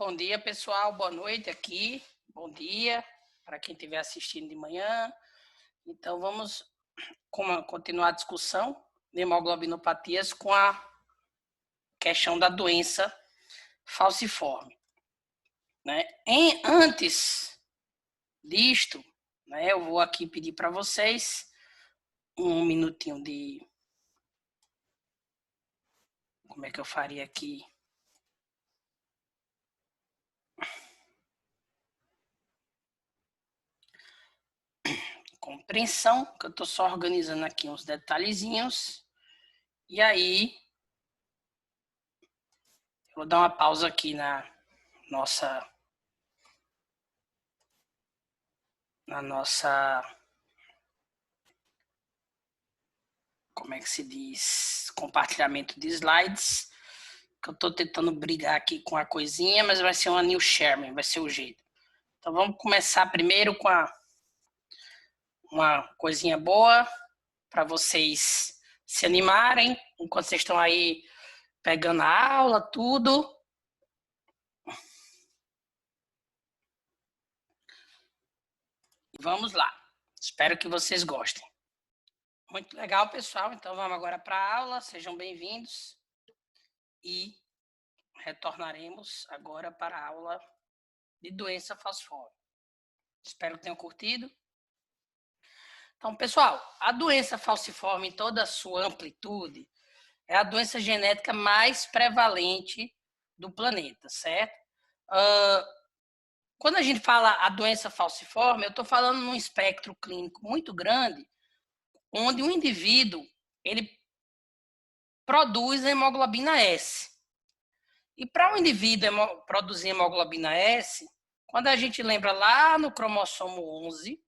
Bom dia, pessoal. Boa noite aqui. Bom dia para quem estiver assistindo de manhã. Então, vamos continuar a discussão de hemoglobinopatias com a questão da doença falciforme. Antes disto, eu vou aqui pedir para vocês um minutinho de... Como é que eu faria aqui? Compreensão, que eu estou só organizando aqui uns detalhezinhos. E aí, eu vou dar uma pausa aqui na nossa como é que se diz, compartilhamento de slides, que eu estou tentando brigar aqui com a coisinha, mas vai ser uma new sharing, vai ser o jeito. Então vamos começar primeiro com uma coisinha boa, para vocês se animarem, enquanto vocês estão aí pegando a aula, tudo. Vamos lá, espero que vocês gostem. Muito legal, pessoal, então vamos agora para a aula, sejam bem-vindos e retornaremos agora para a aula de doença falciforme. Espero que tenham curtido. Então, pessoal, a doença falciforme em toda a sua amplitude é a doença genética mais prevalente do planeta, certo? Quando a gente fala a doença falciforme, eu estou falando num espectro clínico muito grande, onde o indivíduo ele produz hemoglobina S. E para o indivíduo produzir hemoglobina S, quando a gente lembra lá no cromossomo 11,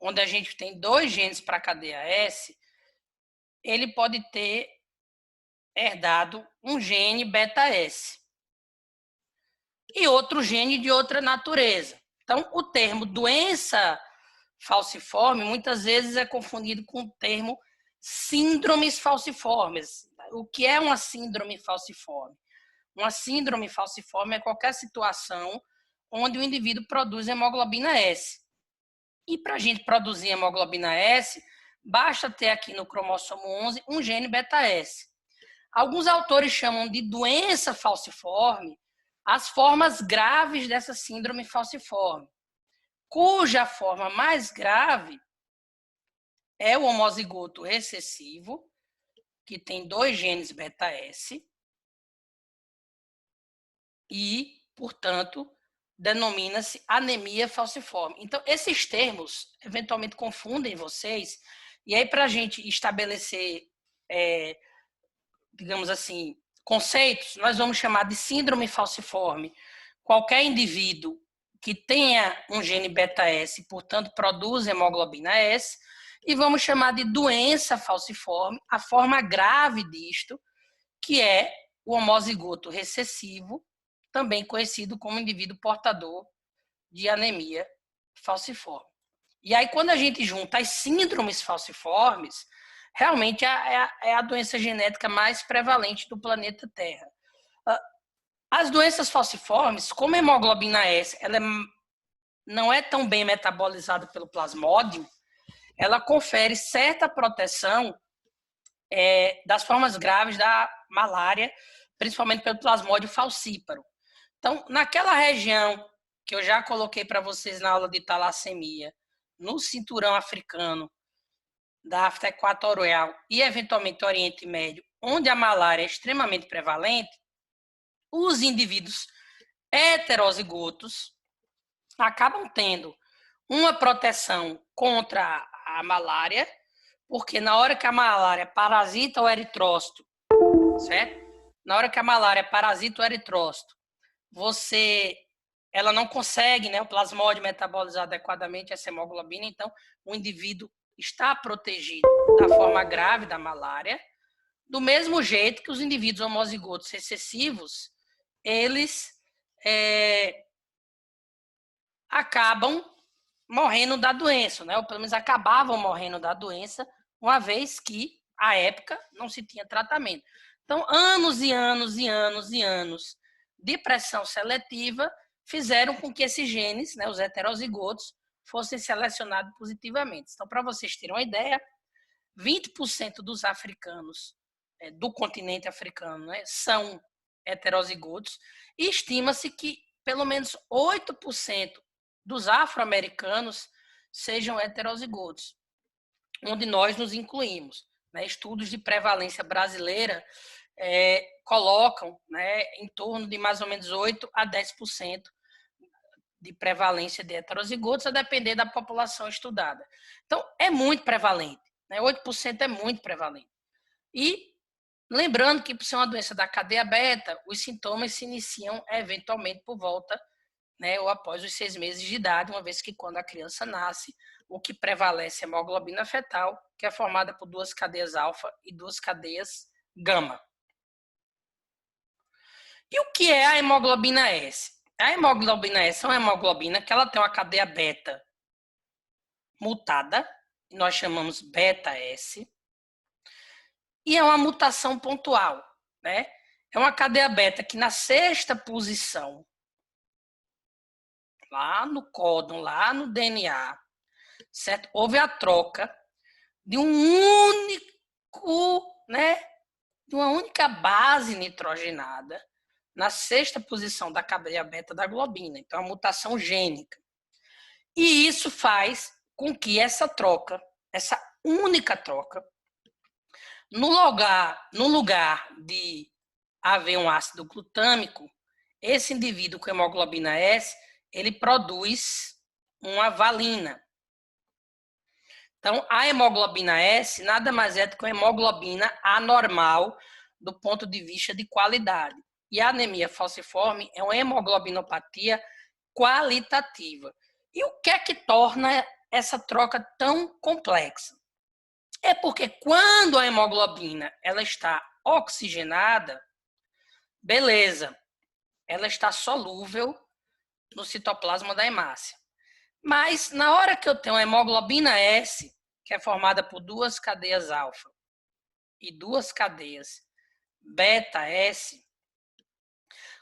onde a gente tem 2 genes para a cadeia S, ele pode ter herdado um gene beta-S e outro gene de outra natureza. Então, o termo doença falciforme muitas vezes é confundido com o termo síndromes falciformes. O que é uma síndrome falciforme? Uma síndrome falciforme é qualquer situação onde o indivíduo produz hemoglobina S. E para a gente produzir hemoglobina S, basta ter aqui no cromossomo 11 um gene beta-S. Alguns autores chamam de doença falciforme as formas graves dessa síndrome falciforme, cuja forma mais grave é o homozigoto recessivo, que tem 2 genes beta-S, e, portanto, denomina-se anemia falciforme. Então, esses termos eventualmente confundem vocês, e aí para a gente estabelecer, digamos assim, conceitos, nós vamos chamar de síndrome falciforme qualquer indivíduo que tenha um gene beta-S, portanto, produz hemoglobina S, e vamos chamar de doença falciforme a forma grave disto, que é o homozigoto recessivo, também conhecido como indivíduo portador de anemia falciforme. E aí, quando a gente junta as síndromes falciformes, realmente é a doença genética mais prevalente do planeta Terra. As doenças falciformes, como a hemoglobina S, ela não é tão bem metabolizada pelo plasmódio, ela confere certa proteção das formas graves da malária, principalmente pelo plasmódio falcíparo. Então, naquela região que eu já coloquei para vocês na aula de talassemia, no cinturão africano, da África Equatorial e, eventualmente, Oriente Médio, onde a malária é extremamente prevalente, os indivíduos heterozigotos acabam tendo uma proteção contra a malária, porque na hora que a malária parasita o eritrócito, certo? Na hora que a malária parasita o eritrócito, ela não consegue, o plasmódio metabolizar adequadamente essa hemoglobina, então o indivíduo está protegido da forma grave da malária, do mesmo jeito que os indivíduos homozigotos recessivos, eles acabam morrendo da doença, ou pelo menos acabavam morrendo da doença, uma vez que, à época, não se tinha tratamento. Então, anos e anos e anos e anos de pressão seletiva fizeram com que esses genes, né, os heterozigotos, fossem selecionados positivamente. Então, para vocês terem uma ideia, 20% dos africanos, do continente africano, né, são heterozigotos, e estima-se que pelo menos 8% dos afro-americanos sejam heterozigotos, onde nós nos incluímos. Né? Estudos de prevalência brasileira colocam, né, em torno de mais ou menos 8 a 10% de prevalência de heterozigotos, a depender da população estudada. Então, é muito prevalente. Né? 8% é muito prevalente. E lembrando que, por ser uma doença da cadeia beta, os sintomas se iniciam eventualmente por volta, né, ou após os 6 meses de idade, uma vez que quando a criança nasce, o que prevalece é a hemoglobina fetal, que é formada por 2 cadeias alfa e 2 cadeias gama. E o que é a hemoglobina S? A hemoglobina S é uma hemoglobina que ela tem uma cadeia beta mutada, nós chamamos beta S, e é uma mutação pontual, né? É uma cadeia beta que na 6ª posição, lá no códon, lá no DNA, certo? Houve a troca de de uma única base nitrogenada na 6ª posição da cadeia beta da globina. Então, é uma mutação gênica. E isso faz com que essa troca, essa única troca, no lugar de haver um ácido glutâmico, esse indivíduo com hemoglobina S, ele produz uma valina. Então, a hemoglobina S nada mais é do que uma hemoglobina anormal do ponto de vista de qualidade. E a anemia falciforme é uma hemoglobinopatia qualitativa. E o que é que torna essa troca tão complexa? É porque quando a hemoglobina ela está oxigenada, beleza, ela está solúvel no citoplasma da hemácia. Mas na hora que eu tenho a hemoglobina S, que é formada por 2 cadeias alfa e 2 cadeias beta S,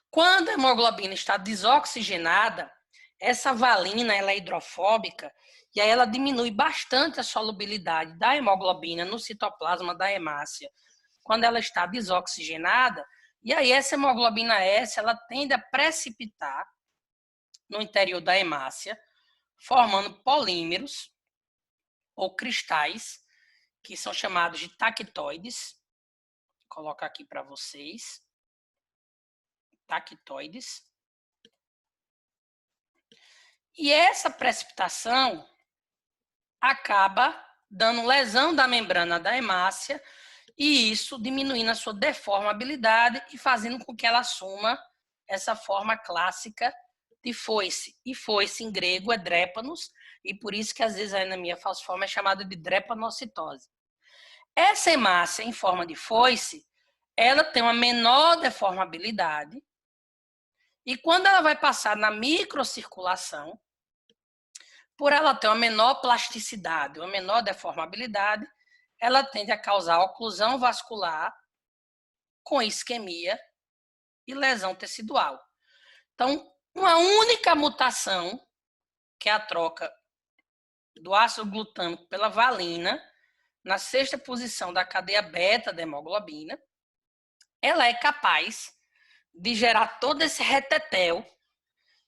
quando a hemoglobina está desoxigenada, essa valina ela é hidrofóbica e aí ela diminui bastante a solubilidade da hemoglobina no citoplasma da hemácia quando ela está desoxigenada, e aí essa hemoglobina S ela tende a precipitar no interior da hemácia, formando polímeros ou cristais, que são chamados de taquitoides. Vou colocar aqui para vocês. Taquitoides. E essa precipitação acaba dando lesão da membrana da hemácia e isso diminuindo a sua deformabilidade e fazendo com que ela assuma essa forma clássica de foice. E foice em grego é drépanos, e por isso que às vezes a anemia falciforme é chamada de drepanocitose. Essa hemácia em forma de foice, ela tem uma menor deformabilidade e quando ela vai passar na microcirculação, por ela ter uma menor plasticidade, uma menor deformabilidade, ela tende a causar oclusão vascular com isquemia e lesão tecidual. Então, uma única mutação, que é a troca do ácido glutâmico pela valina, na 6ª posição da cadeia beta da hemoglobina, ela é capaz de gerar todo esse retetel,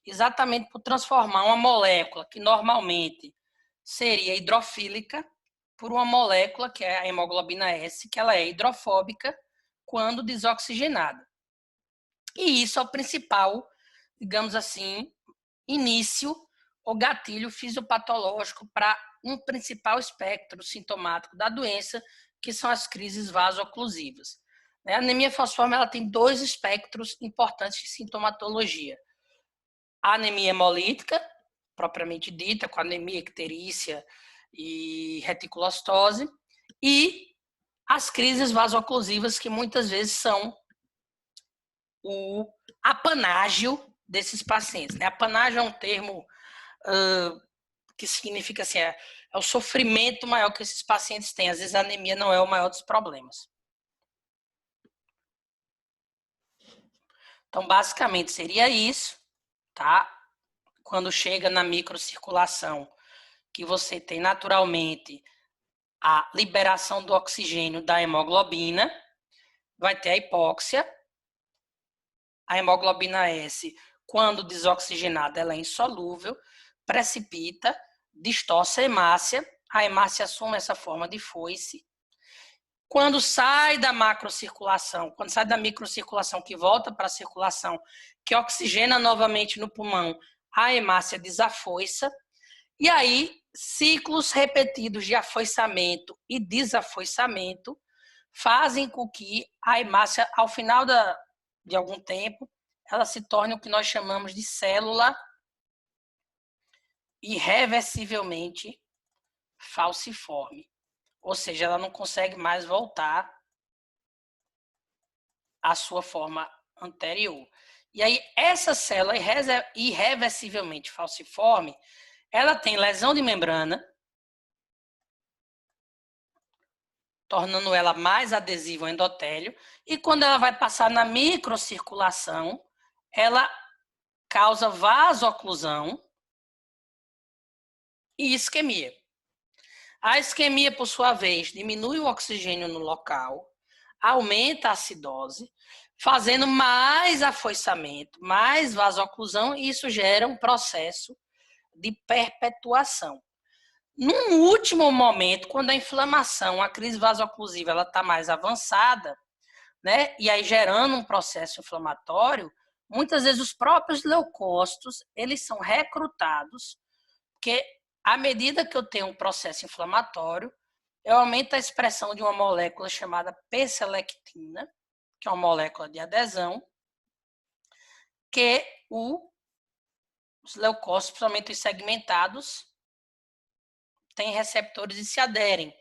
exatamente por transformar uma molécula que normalmente seria hidrofílica por uma molécula que é a hemoglobina S, que ela é hidrofóbica quando desoxigenada. E isso é o principal, digamos assim, início ou gatilho fisiopatológico para um principal espectro sintomático da doença, que são as crises vasoclusivas. A anemia falciforme ela tem 2 espectros importantes de sintomatologia. A anemia hemolítica, propriamente dita, com anemia icterícia e reticulocitose, e as crises vasoclusivas, que muitas vezes são o apanágio desses pacientes. Apanágio é um termo que significa assim, é o sofrimento maior que esses pacientes têm. Às vezes a anemia não é o maior dos problemas. Então, basicamente, seria isso, tá? Quando chega na microcirculação, que você tem naturalmente a liberação do oxigênio da hemoglobina, vai ter a hipóxia. A hemoglobina S, quando desoxigenada, ela é insolúvel, precipita, distorce a hemácia assume essa forma de foice. Quando sai da macrocirculação, quando sai da microcirculação, que volta para a circulação, que oxigena novamente no pulmão, a hemácia desafoiça. E aí, ciclos repetidos de afoiçamento e desafoiçamento fazem com que a hemácia, ao final de algum tempo, ela se torne o que nós chamamos de célula irreversivelmente falciforme. Ou seja, ela não consegue mais voltar à sua forma anterior. E aí, essa célula irreversivelmente falciforme, ela tem lesão de membrana, tornando ela mais adesiva ao endotélio, e quando ela vai passar na microcirculação, ela causa vasoclusão e isquemia. A isquemia, por sua vez, diminui o oxigênio no local, aumenta a acidose, fazendo mais afoiçamento, mais vasoclusão, e isso gera um processo de perpetuação. Num último momento, quando a inflamação, a crise vasoclusiva, ela está mais avançada, né, e aí gerando um processo inflamatório, muitas vezes os próprios leucócitos, eles são recrutados, porque à medida que eu tenho um processo inflamatório, eu aumento a expressão de uma molécula chamada P-selectina, que é uma molécula de adesão, que os leucócitos, principalmente os segmentados, têm receptores e se aderem.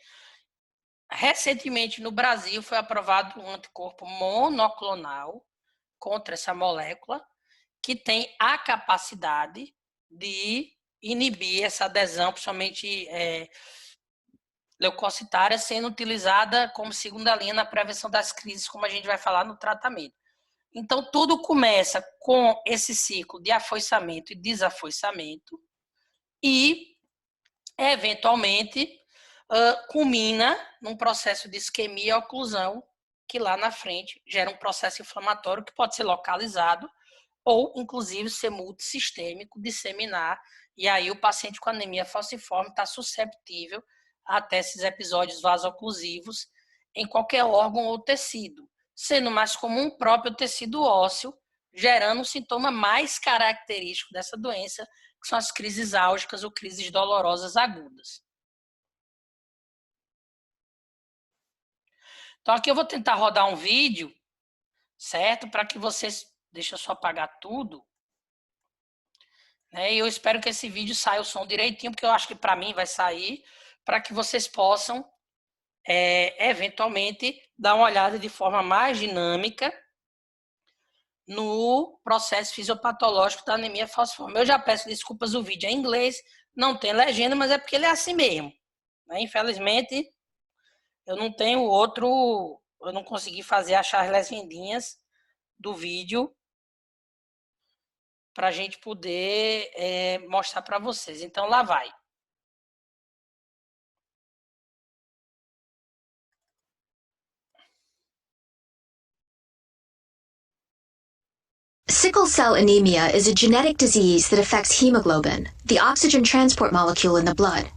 Recentemente, no Brasil, foi aprovado um anticorpo monoclonal contra essa molécula, que tem a capacidade de inibir essa adesão, principalmente leucocitária, sendo utilizada como segunda linha na prevenção das crises, como a gente vai falar no tratamento. Então, tudo começa com esse ciclo de afoiçamento e desafoiçamento e, eventualmente, culmina num processo de isquemia e oclusão, que lá na frente gera um processo inflamatório que pode ser localizado ou, inclusive, ser multissistêmico, disseminar, e aí o paciente com anemia falciforme está susceptível até esses episódios vasoclusivos em qualquer órgão ou tecido, sendo mais comum o próprio tecido ósseo, gerando um sintoma mais característico dessa doença, que são as crises álgicas ou crises dolorosas agudas. Então, aqui eu vou tentar rodar um vídeo, certo? Para que vocês... Deixa eu só apagar tudo. E eu espero que esse vídeo saia o som direitinho, porque eu acho que para mim vai sair, para que vocês possam, eventualmente, dar uma olhada de forma mais dinâmica no processo fisiopatológico da anemia falciforme. Eu já peço desculpas, o vídeo é em inglês, não tem legenda, mas é porque ele é assim mesmo. Infelizmente, eu não tenho outro, eu não consegui achar as legendinhas do vídeo para a gente poder mostrar para vocês. Então, lá vai. Sickle cell anemia is a genetic disease that affects hemoglobin, the oxygen transport molecule in the blood.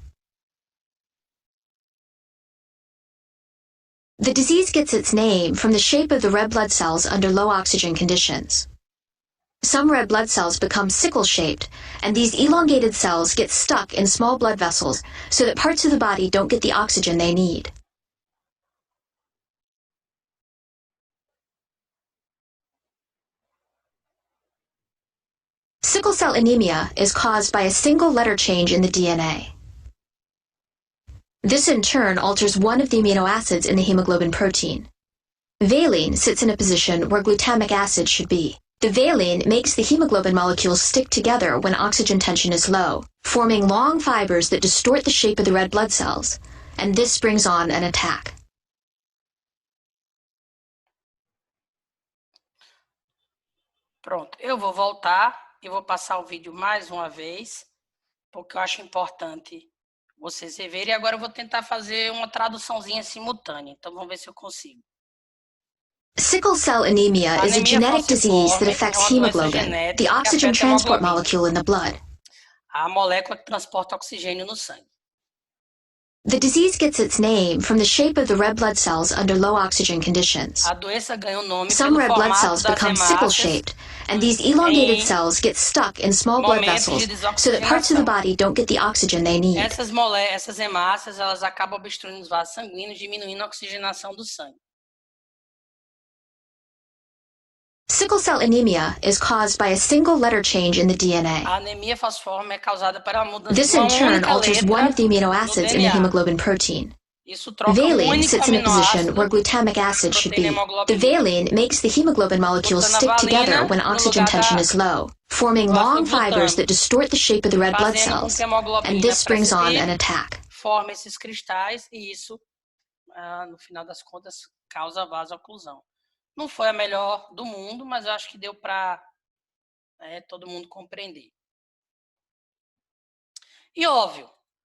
The disease gets its name from the shape of the red blood cells under low oxygen conditions. Some red blood cells become sickle-shaped, and these elongated cells get stuck in small blood vessels so that parts of the body don't get the oxygen they need. Sickle cell anemia is caused by a single letter change in the DNA. This in turn alters one of the amino acids in the hemoglobin protein. Valine sits in a position where glutamic acid should be. The valine makes the hemoglobin molecules stick together when oxygen tension is low, forming long fibers that distort the shape of the red blood cells, and this brings on an attack. Pronto, eu vou voltar e vou passar o vídeo mais uma vez, porque eu acho importante vocês reverem. E agora eu vou tentar fazer uma traduçãozinha simultânea. Então, vamos ver se eu consigo. Sickle cell anemia is a Anemia genetic disease that falciforme é affects uma doença hemoglobin, genética the que oxygen afeta a transport hemoglobina, molecule in the blood. a molécula que transporta oxigênio no sangue. The disease gets its name from the shape of the red blood cells under low oxygen conditions. A doença ganha o nome Some pelo red blood formato cells das become hemácias sickle-shaped, and these elongated em cells get stuck in small blood momentos de vessels so that parts of the desoxigenação. body don't get the oxygen they need. Essas hemácias, elas acabam obstruindo os vasos sanguíneos, diminuindo a oxigenação do sangue. Sickle cell anemia is caused by a single letter change in the A DNA. anemia falciforme é causada pela mudança This de uma in turn única alters one letra of the amino no acids in the DNA. hemoglobin protein. Isso troca Valine único sits in a position aminoácido where glutamic da acid should proteína be. The hemoglobina. valine makes the hemoglobin molecules Botando a stick together valina when no oxygen lugar tension da- is low, forming do ácido long fibers that glutâmico, distort the shape of the red blood fazendo com cells, que a and hemoglobina this brings on precipite, an attack. forma esses cristais e isso, no final das contas, causa vasoclusão. Não foi a melhor do mundo, mas eu acho que deu para todo mundo compreender. E óbvio,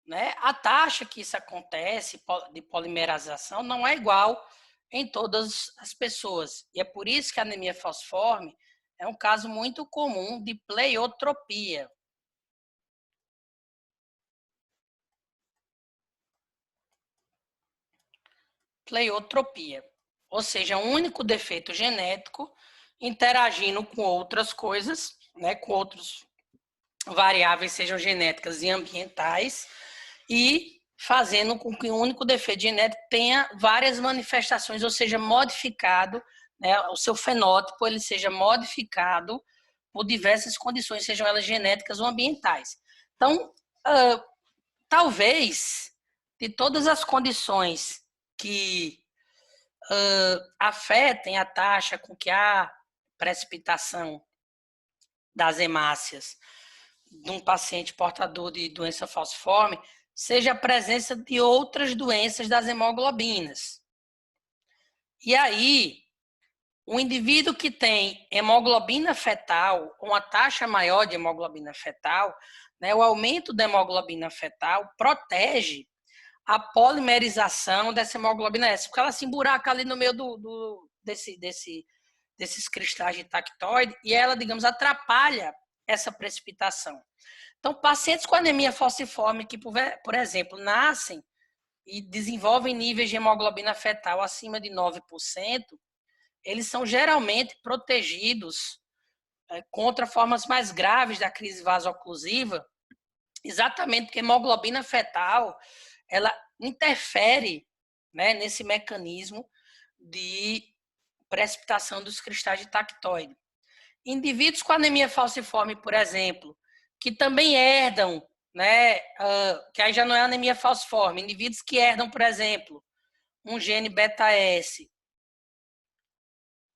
né, a taxa que isso acontece de polimerização não é igual em todas as pessoas. E é por isso que a anemia falciforme é um caso muito comum de pleiotropia. Pleiotropia, ou seja, um único defeito genético interagindo com outras coisas, né, com outros variáveis, sejam genéticas e ambientais, e fazendo com que um único defeito genético tenha várias manifestações, ou seja, modificado, né, o seu fenótipo ele seja modificado por diversas condições, sejam elas genéticas ou ambientais. Então, talvez, de todas as condições que afetem a taxa com que há precipitação das hemácias de um paciente portador de doença falciforme, seja a presença de outras doenças das hemoglobinas. E aí, o indivíduo que tem hemoglobina fetal, uma taxa maior de hemoglobina fetal, né, o aumento da hemoglobina fetal protege a polimerização dessa hemoglobina S, porque ela se emburaca ali no meio desses cristais de tactoide e ela, digamos, atrapalha essa precipitação. Então, pacientes com anemia falciforme que, por exemplo, nascem e desenvolvem níveis de hemoglobina fetal acima de 9%, eles são geralmente protegidos contra formas mais graves da crise vasoclusiva, exatamente porque a hemoglobina fetal ela interfere, né, nesse mecanismo de precipitação dos cristais de tactoide. Indivíduos com anemia falciforme, por exemplo, que também herdam, né, que aí já não é anemia falciforme, indivíduos que herdam, por exemplo, um gene beta-S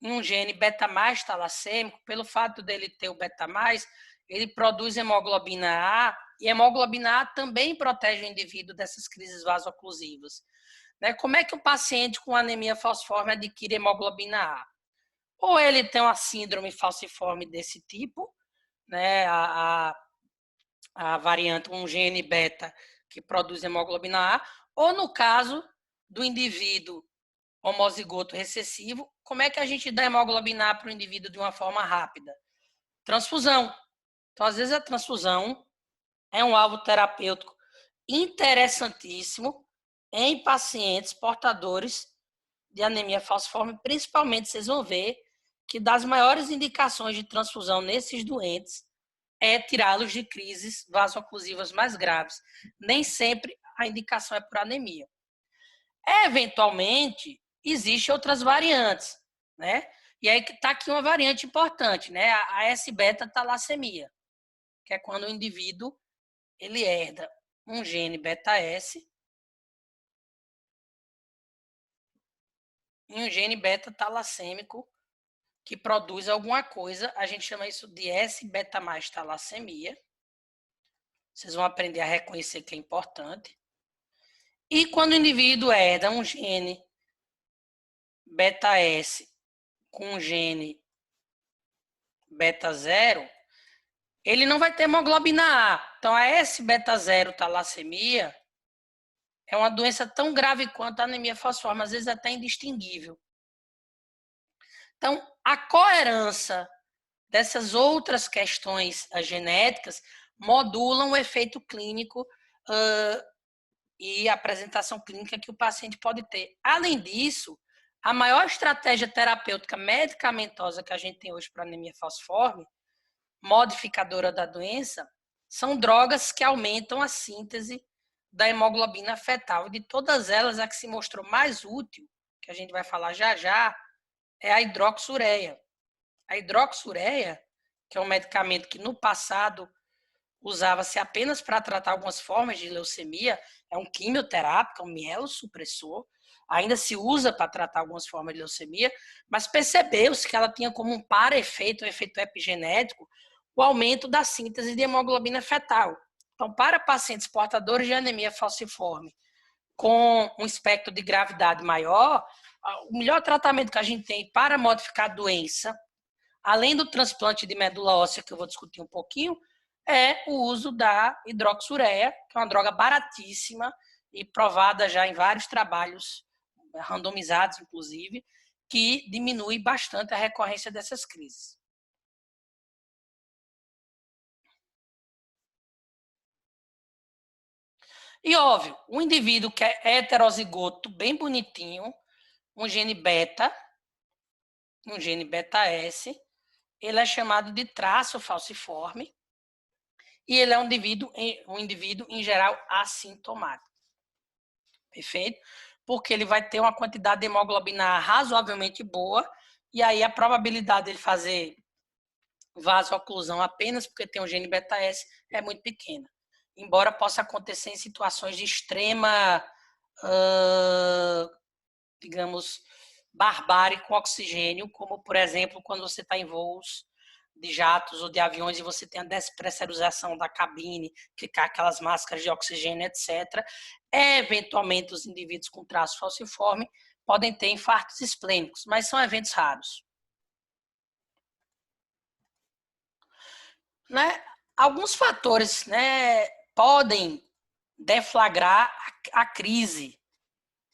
e um gene beta-mais talassêmico, pelo fato dele ter o beta-mais, ele produz hemoglobina A, e a hemoglobina A também protege o indivíduo dessas crises vasoclusivas. Né? Como é que o paciente com anemia falciforme adquire hemoglobina A? Ou ele tem uma síndrome falciforme desse tipo, né? a variante, um gene beta que produz hemoglobina A, ou no caso do indivíduo homozigoto recessivo, como é que a gente dá hemoglobina A para o indivíduo de uma forma rápida? Transfusão. Então, às vezes, a transfusão é um alvo terapêutico interessantíssimo em pacientes portadores de anemia falciforme, principalmente, vocês vão ver que das maiores indicações de transfusão nesses doentes é tirá-los de crises vasoclusivas mais graves. Nem sempre a indicação é por anemia. Eventualmente, existem outras variantes, né? E aí está aqui uma variante importante, né? A S-beta-talassemia, que é quando o indivíduo ele herda um gene beta-S e um gene beta-talassêmico que produz alguma coisa, a gente chama isso de S-beta-mais talassemia. Vocês vão aprender a reconhecer que é importante. E quando o indivíduo herda um gene beta-S com um gene beta 0, ele não vai ter hemoglobina A. Então, a S-beta-0 talassemia é uma doença tão grave quanto a anemia falciforme, às vezes até indistinguível. Então, a coerência dessas outras questões genéticas modulam o efeito clínico e a apresentação clínica que o paciente pode ter. Além disso, a maior estratégia terapêutica medicamentosa que a gente tem hoje para anemia falciforme, modificadora da doença, são drogas que aumentam a síntese da hemoglobina fetal. E de todas elas, a que se mostrou mais útil, que a gente vai falar já já, é a hidroxureia. A hidroxureia, que é um medicamento que no passado usava-se apenas para tratar algumas formas de leucemia, é um quimioterápico, é um mielossupressor, ainda se usa para tratar algumas formas de leucemia, mas percebeu-se que ela tinha como um para-efeito, um efeito epigenético, o aumento da síntese de hemoglobina fetal. Então, para pacientes portadores de anemia falciforme com um espectro de gravidade maior, o melhor tratamento que a gente tem para modificar a doença, além do transplante de medula óssea, que eu vou discutir um pouquinho, é o uso da hidroxureia, que é uma droga baratíssima e provada já em vários trabalhos, randomizados inclusive, que diminui bastante a recorrência dessas crises. E óbvio, o indivíduo que é heterozigoto, bem bonitinho, um gene beta S, ele é chamado de traço falciforme e ele é um indivíduo em geral assintomático. Perfeito? Porque ele vai ter uma quantidade de hemoglobina A razoavelmente boa e aí a probabilidade dele fazer vasoclusão apenas porque tem um gene beta S é muito pequena. Embora possa acontecer em situações de extrema, digamos, barbárie com oxigênio, como, por exemplo, quando você está em voos de jatos ou de aviões e você tem a despressurização da cabine, ficar aquelas máscaras de oxigênio, etc. Eventualmente, os indivíduos com traço falciforme podem ter infartos esplênicos, mas são eventos raros. Né? Alguns fatores, né, podem deflagrar a crise.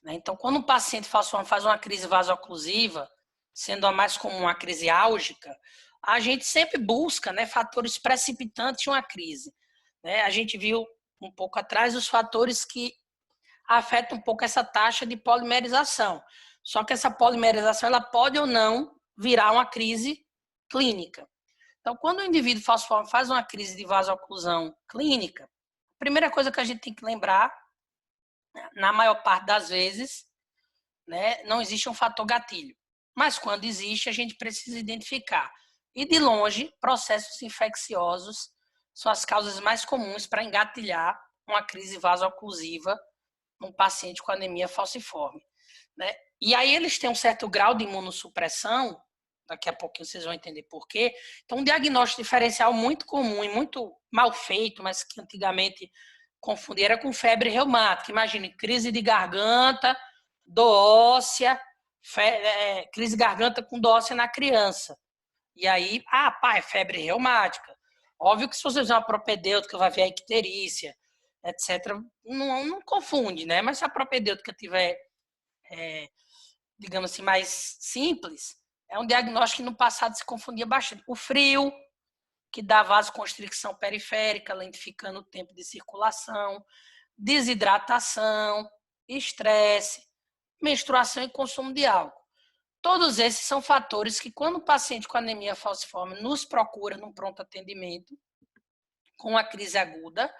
Né? Então, quando um paciente falciforme faz uma crise vasoclusiva, sendo a mais comum a crise álgica, a gente sempre busca, né, fatores precipitantes de uma crise. Né? A gente viu um pouco atrás os fatores que afetam um pouco essa taxa de polimerização. Só que essa polimerização ela pode ou não virar uma crise clínica. Então, quando o indivíduo falciforme faz uma crise de vasoclusão clínica, a primeira coisa que a gente tem que lembrar, na maior parte das vezes, né, não existe um fator gatilho. Mas quando existe, a gente precisa identificar. E de longe, processos infecciosos são as causas mais comuns para engatilhar uma crise vasoclusiva num paciente com anemia falciforme. Né? E aí eles têm um certo grau de imunossupressão, daqui a pouquinho vocês vão entender por quê. Então, um diagnóstico diferencial muito comum e muito mal feito, mas que antigamente confundia, era com febre reumática. Imagine, crise de garganta, dor óssea, crise de garganta com dor óssea na criança. E aí, é febre reumática. Óbvio que se você usar uma propedêutica, vai ver a icterícia, etc. Não confunde, né? Mas se a propedêutica tiver, digamos assim, mais simples, é um diagnóstico que no passado se confundia bastante. O frio, que dá vasoconstricção periférica, lentificando o tempo de circulação, desidratação, estresse, menstruação e consumo de álcool. Todos esses são fatores que, quando o paciente com anemia falciforme nos procura num pronto atendimento, com a crise aguda,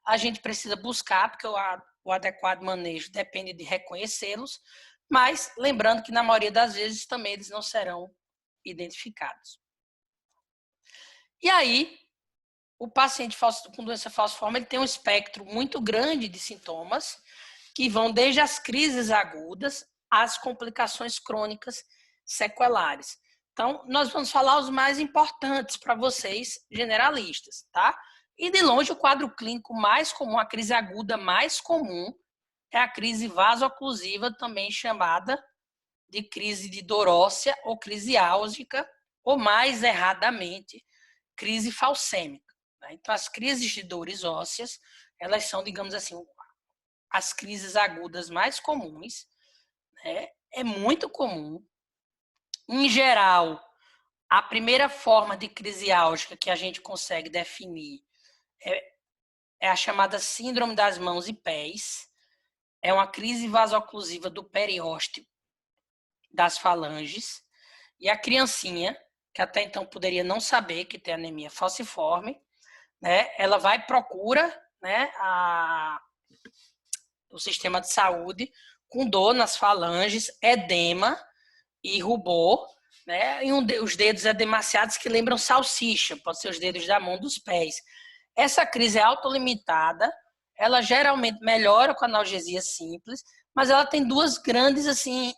a gente precisa buscar, porque o adequado manejo depende de reconhecê-los, mas lembrando que na maioria das vezes também eles não serão identificados. E aí, o paciente com doença falciforme ele tem um espectro muito grande de sintomas, que vão desde as crises agudas às complicações crônicas sequelares. Então, nós vamos falar os mais importantes para vocês, generalistas, tá? E de longe, o quadro clínico mais comum, a crise aguda mais comum, é a crise vasoclusiva, também chamada de crise de dor óssea ou crise álgica, ou mais erradamente, crise falcêmica. Né? Então, as crises de dores ósseas, elas são, digamos assim, as crises agudas mais comuns. Né? É muito comum. Em geral, a primeira forma de crise álgica que a gente consegue definir é a chamada síndrome das mãos e pés. É uma crise vasoclusiva do periósteo das falanges. E a criancinha, que até então poderia não saber que tem anemia falciforme, né, ela vai e procura, né, o sistema de saúde com dor nas falanges, edema e rubor, né, e os dedos edemaciados que lembram salsicha, pode ser os dedos da mão, dos pés. Essa crise é autolimitada, ela geralmente melhora com analgesia simples, mas ela tem duas grandes, assim,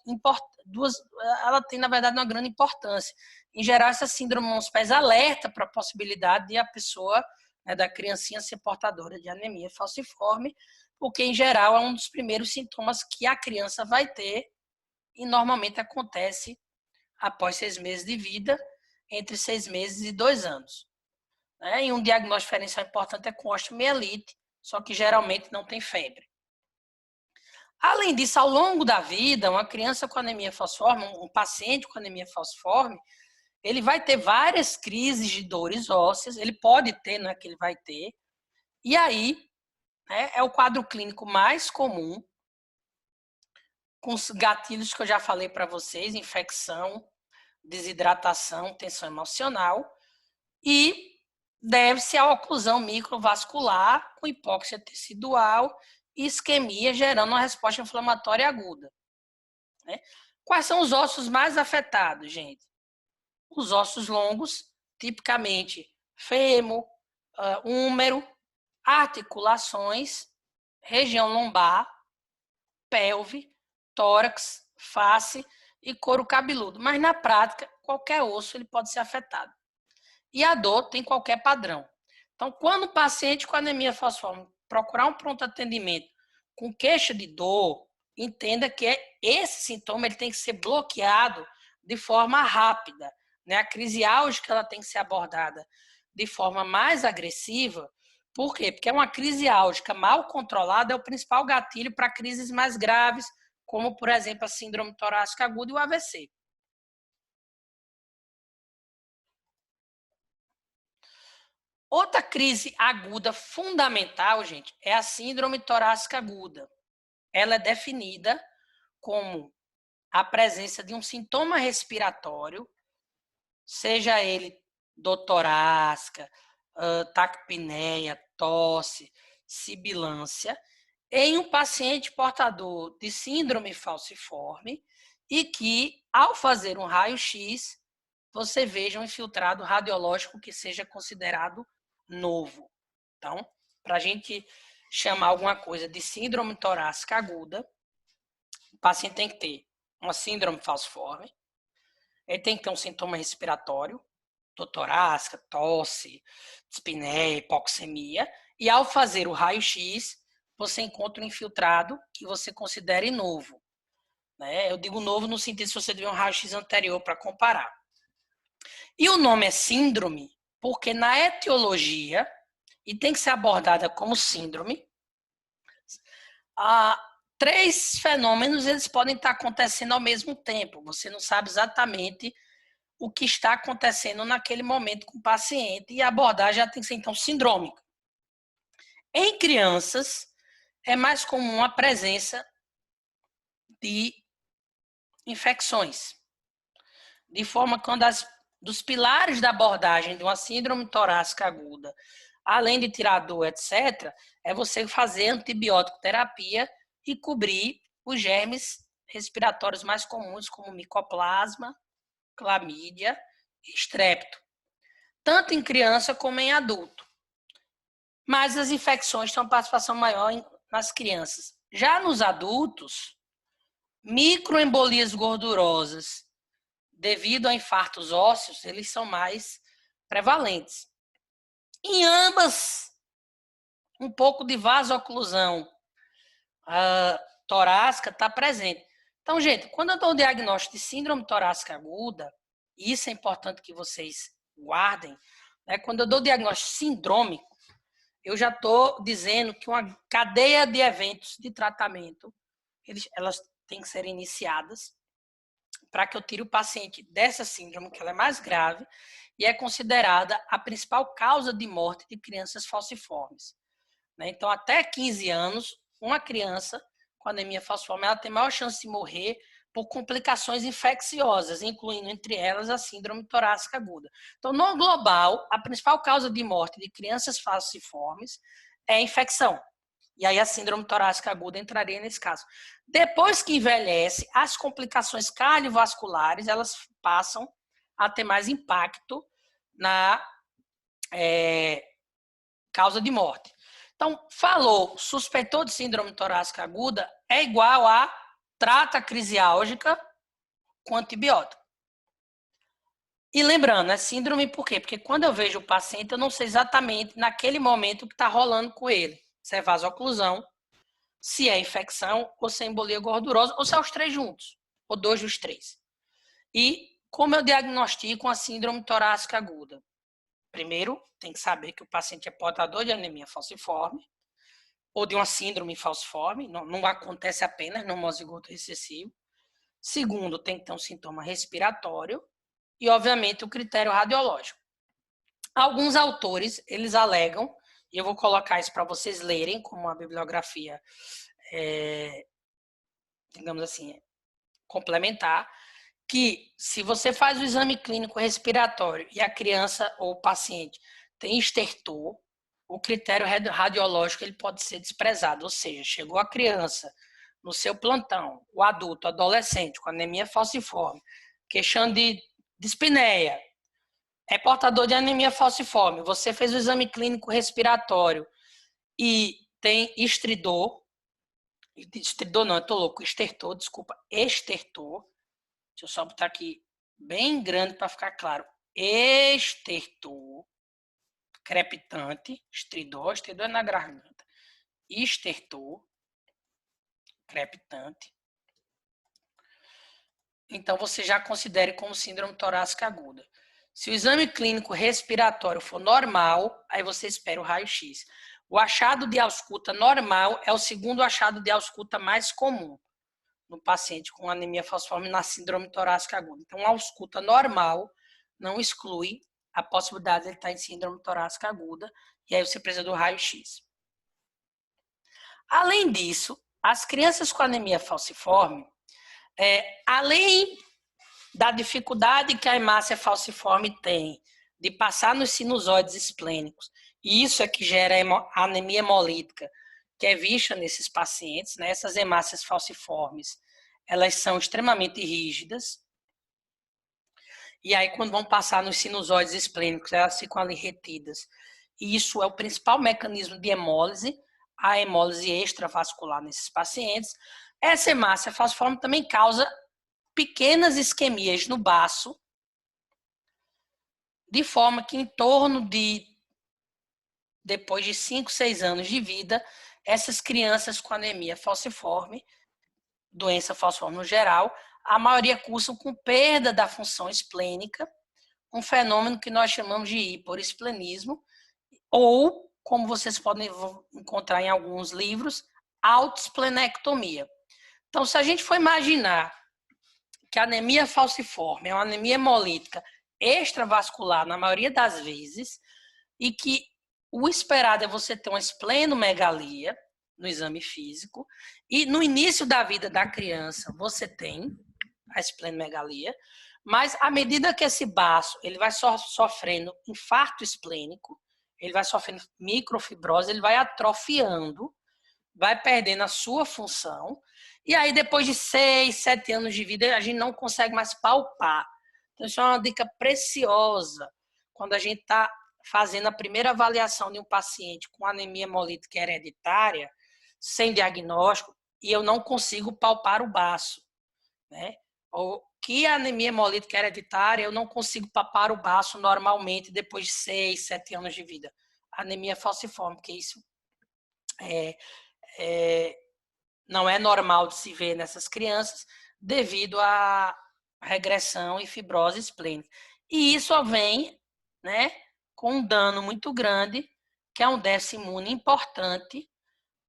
ela tem, na verdade, uma grande importância. Em geral, essa síndrome dos pés alerta para a possibilidade de a pessoa, né, da criancinha, ser portadora de anemia falciforme, porque, em geral, é um dos primeiros sintomas que a criança vai ter e normalmente acontece após 6 meses de vida, entre 6 meses e 2 anos. Né? E um diagnóstico diferencial importante é com osteomielite, só que geralmente não tem febre. Além disso, ao longo da vida, uma criança com anemia falciforme, um paciente com anemia falciforme, ele vai ter várias crises de dores ósseas, ele pode ter, não é que ele vai ter, e aí, né, é o quadro clínico mais comum, com os gatilhos que eu já falei para vocês, infecção, desidratação, tensão emocional, e deve-se à oclusão microvascular com hipóxia tecidual e isquemia, gerando uma resposta inflamatória aguda. Né? Quais são os ossos mais afetados, gente? Os ossos longos, tipicamente fêmur, húmero, articulações, região lombar, pelve, tórax, face e couro cabeludo. Mas na prática, qualquer osso ele pode ser afetado. E a dor tem qualquer padrão. Então, quando o paciente com anemia falciforme procurar um pronto atendimento com queixa de dor, entenda que esse sintoma ele tem que ser bloqueado de forma rápida. Né? A crise álgica ela tem que ser abordada de forma mais agressiva. Por quê? Porque uma crise álgica mal controlada é o principal gatilho para crises mais graves, como, por exemplo, a síndrome torácica aguda e o AVC. Outra crise aguda fundamental, gente, é a síndrome torácica aguda. Ela é definida como a presença de um sintoma respiratório, seja ele dor torácica, taquipneia, tosse, sibilância, em um paciente portador de síndrome falciforme e que, ao fazer um raio-x, você veja um infiltrado radiológico que seja considerado novo. Então, para a gente chamar alguma coisa de síndrome torácica aguda, o paciente tem que ter uma síndrome falciforme, ele tem que ter um sintoma respiratório, dor torácica, tosse, dispneia, hipoxemia, e ao fazer o raio-x, você encontra um infiltrado que você considere novo. Né? Eu digo novo no sentido de se você tiver um raio-x anterior para comparar. E o nome é síndrome porque na etiologia, e tem que ser abordada como síndrome, 3 fenômenos eles podem estar acontecendo ao mesmo tempo. Você não sabe exatamente o que está acontecendo naquele momento com o paciente e a abordagem já tem que ser, então, sindrômica. Em crianças, é mais comum a presença de infecções. De forma que quando dos pilares da abordagem de uma síndrome torácica aguda, além de tirar dor, etc., é você fazer antibiótico terapia e cobrir os germes respiratórios mais comuns, como micoplasma, clamídia e estrepto, tanto em criança como em adulto. Mas as infecções têm uma participação maior nas crianças. Já nos adultos, microembolias gordurosas, devido a infartos ósseos, eles são mais prevalentes. Em ambas, um pouco de vasoclusão torácica está presente. Então, gente, quando eu dou o diagnóstico de síndrome torácica aguda, e isso é importante que vocês guardem, né? Quando eu dou diagnóstico sindrômico, eu já estou dizendo que uma cadeia de eventos de tratamento, elas têm que ser iniciadas para que eu tire o paciente dessa síndrome, que ela é mais grave, e é considerada a principal causa de morte de crianças falciformes. Então, até 15 anos, uma criança com anemia falciforme ela tem maior chance de morrer por complicações infecciosas, incluindo entre elas a síndrome torácica aguda. Então, no global, a principal causa de morte de crianças falciformes é a infecção. E aí a síndrome torácica aguda entraria nesse caso. Depois que envelhece, as complicações cardiovasculares, elas passam a ter mais impacto na causa de morte. Então, falou, suspeitou de síndrome torácica aguda, é igual a trata a crise álgica com antibiótico. E lembrando, é síndrome por quê? Porque quando eu vejo o paciente, eu não sei exatamente naquele momento o que está rolando com ele. Se é vasoclusão, se é infecção, ou se é embolia gordurosa, ou se é os três juntos, ou dois dos três. E como eu diagnostico a síndrome torácica aguda? Primeiro, tem que saber que o paciente é portador de anemia falciforme, ou de uma síndrome falciforme, não acontece apenas no homozigoto recessivo. Segundo, tem que ter um sintoma respiratório e, obviamente, o critério radiológico. Alguns autores, eles alegam, e eu vou colocar isso para vocês lerem como uma bibliografia, digamos assim, complementar, que se você faz o exame clínico respiratório e a criança ou o paciente tem estertor, o critério radiológico ele pode ser desprezado, ou seja, chegou a criança no seu plantão, o adulto, adolescente, com anemia falciforme, queixando de dispneia, é portador de anemia falciforme, você fez o exame clínico respiratório e tem estertor, não, eu tô louco, estertor, deixa eu só botar aqui bem grande para ficar claro, estertor, crepitante, estridor é na garganta, estertor, crepitante. Então, você já considere como síndrome torácica aguda. Se o exame clínico respiratório for normal, aí você espera o raio-x. O achado de ausculta normal é o segundo achado de ausculta mais comum no paciente com anemia falciforme na síndrome torácica aguda. Então, a ausculta normal não exclui a possibilidade de ele estar em síndrome torácica aguda, e aí você precisa do raio-x. Além disso, as crianças com anemia falciforme, além da dificuldade que a hemácia falciforme tem de passar nos sinusoides esplênicos, e isso é que gera a anemia hemolítica, que é vista nesses pacientes, né? Essas hemácias falciformes, elas são extremamente rígidas, e aí quando vão passar nos sinusoides esplênicos, elas ficam ali retidas. E isso é o principal mecanismo de hemólise, a hemólise extravascular nesses pacientes. Essa hemácia falciforme também causa pequenas isquemias no baço, de forma que em torno de, depois de 5, 6 anos de vida, essas crianças com anemia falciforme, doença falciforme no geral, a maioria cursam com perda da função esplênica, um fenômeno que nós chamamos de hiporesplenismo, ou, como vocês podem encontrar em alguns livros, autoesplenectomia. Então, se a gente for imaginar que a anemia falciforme é uma anemia hemolítica extravascular na maioria das vezes, e que o esperado é você ter uma esplenomegalia no exame físico, e no início da vida da criança você tem a esplenomegalia, mas à medida que esse baço ele vai sofrendo infarto esplênico, ele vai sofrendo microfibrose, ele vai atrofiando, vai perdendo a sua função, e aí depois de 6, 7 anos de vida a gente não consegue mais palpar. Então isso é uma dica preciosa quando a gente está fazendo a primeira avaliação de um paciente com anemia hemolítica hereditária, sem diagnóstico, e eu não consigo palpar o baço, né? Ou que a anemia hemolítica hereditária, eu não consigo palpar o baço normalmente depois de 6, 7 anos de vida. Anemia falciforme, porque isso não é normal de se ver nessas crianças devido a regressão e fibrose esplênica. E isso vem, né, com um dano muito grande, que é um déficit imune importante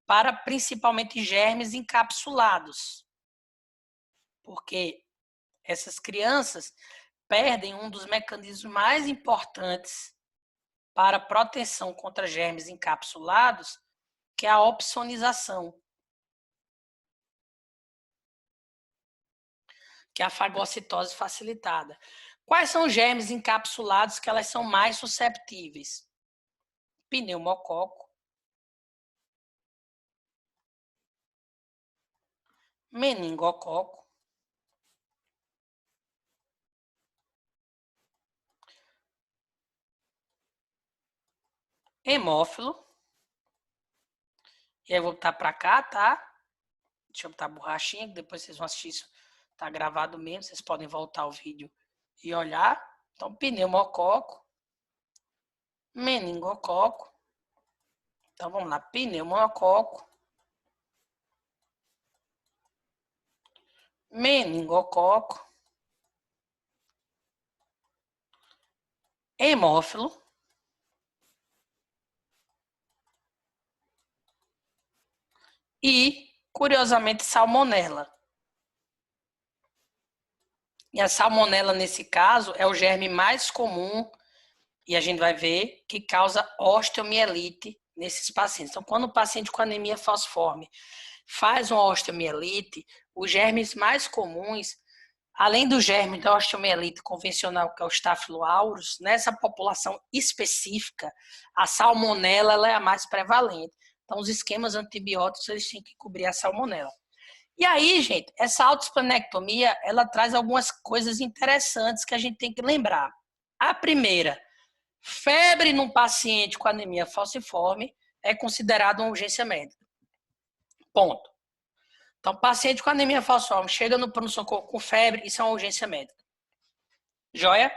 para principalmente germes encapsulados. Porque essas crianças perdem um dos mecanismos mais importantes para proteção contra germes encapsulados, que é a opsonização, que é a fagocitose facilitada. Quais são os germes encapsulados que elas são mais susceptíveis? Pneumococo, meningococo, hemófilo. E aí eu vou botar para cá, tá? Deixa eu botar a borrachinha, que depois vocês vão assistir isso. Tá gravado mesmo, vocês podem voltar o vídeo e olhar. Então, pneumococo, meningococo. Então, vamos lá. Pneumococo, meningococo, hemófilo, e, curiosamente, salmonela. E a salmonela, nesse caso, é o germe mais comum, e a gente vai ver, que causa osteomielite nesses pacientes. Então, quando o paciente com anemia falciforme faz uma osteomielite, os germes mais comuns, além do germe da osteomielite convencional, que é o Staphylo aureus, nessa população específica, a salmonela ela é a mais prevalente. Então, os esquemas antibióticos eles têm que cobrir a salmonela. E aí, gente, essa autoesplenectomia, ela traz algumas coisas interessantes que a gente tem que lembrar. A primeira, febre num paciente com anemia falciforme é considerado uma urgência médica. Ponto. Então, paciente com anemia falciforme chega no pronto-socorro com febre, isso é uma urgência médica. Joia?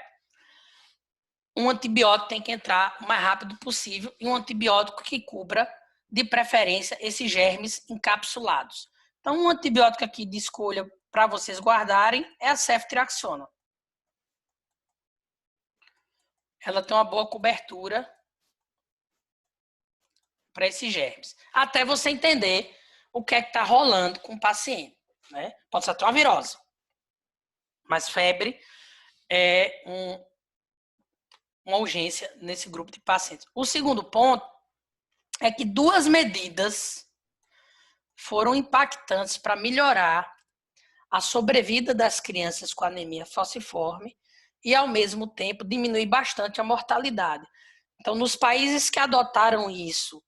Um antibiótico tem que entrar o mais rápido possível e um antibiótico que cubra, de preferência, esses germes encapsulados. Então, um antibiótico aqui de escolha para vocês guardarem é a ceftriaxona. Ela tem uma boa cobertura para esses germes. Até você entender o que é que está rolando com o paciente. Né? Pode ser até uma virose. Mas febre é uma urgência nesse grupo de pacientes. O segundo ponto é que duas medidas foram impactantes para melhorar a sobrevida das crianças com anemia falciforme e, ao mesmo tempo, diminuir bastante a mortalidade. Então, nos países que adotaram isso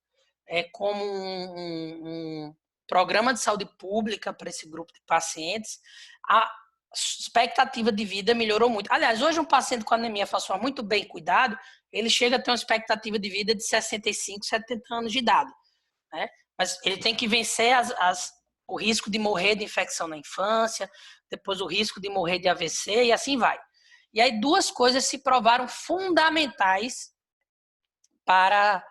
como um programa de saúde pública para esse grupo de pacientes, a expectativa de vida melhorou muito. Aliás, hoje um paciente com anemia falciforme muito bem cuidado, ele chega a ter uma expectativa de vida de 65, 70 anos de idade. Né? Mas ele tem que vencer o risco de morrer de infecção na infância, depois o risco de morrer de AVC e assim vai. E aí duas coisas se provaram fundamentais para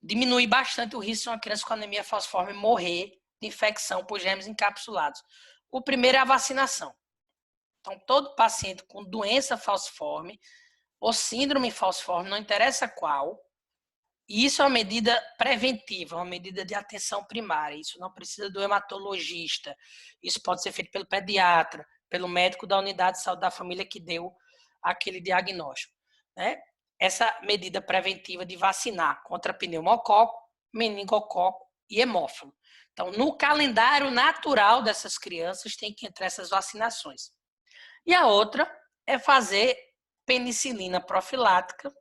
diminuir bastante o risco de uma criança com anemia falciforme morrer de infecção por germes encapsulados. O primeiro é a vacinação. Então, todo paciente com doença falciforme ou síndrome falciforme, não interessa qual, e isso é uma medida preventiva, uma medida de atenção primária. Isso não precisa do hematologista. Isso pode ser feito pelo pediatra, pelo médico da unidade de saúde da família que deu aquele diagnóstico. Né? Essa medida preventiva de vacinar contra pneumococo, meningococo e hemófilo. Então, no calendário natural dessas crianças, tem que entrar essas vacinações. E a outra é fazer penicilina profilática,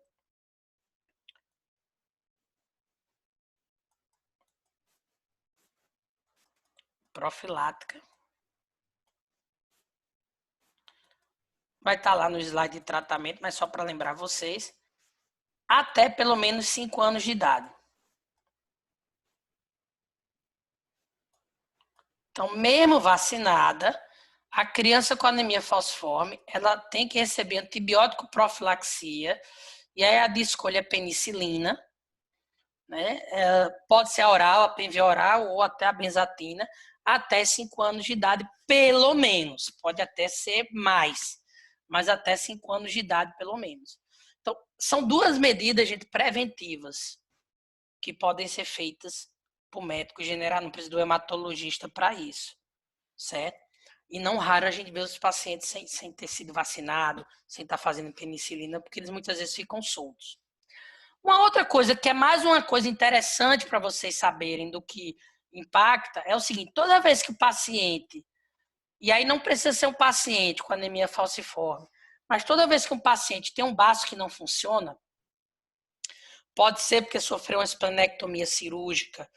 vai estar lá no slide de tratamento, mas só para lembrar vocês, até pelo menos 5 anos de idade. Então, mesmo vacinada, a criança com anemia falciforme, ela tem que receber antibiótico profilaxia, e aí a de escolha é penicilina, né? Pode ser a oral, a penvia oral ou até a benzatina. até 5 anos de idade, pelo menos. Pode até ser mais, mas até 5 anos de idade, pelo menos. Então, são 2 medidas, gente, preventivas que podem ser feitas por médico general, não precisa do hematologista para isso, certo? E não raro a gente vê os pacientes sem ter sido vacinado, sem estar fazendo penicilina, porque eles muitas vezes ficam soltos. Uma outra coisa, que é mais uma coisa interessante para vocês saberem do que impacta, é o seguinte: toda vez que o paciente, e aí não precisa ser um paciente com anemia falciforme, mas toda vez que um paciente tem um baço que não funciona, pode ser porque sofreu uma esplenectomia cirúrgica,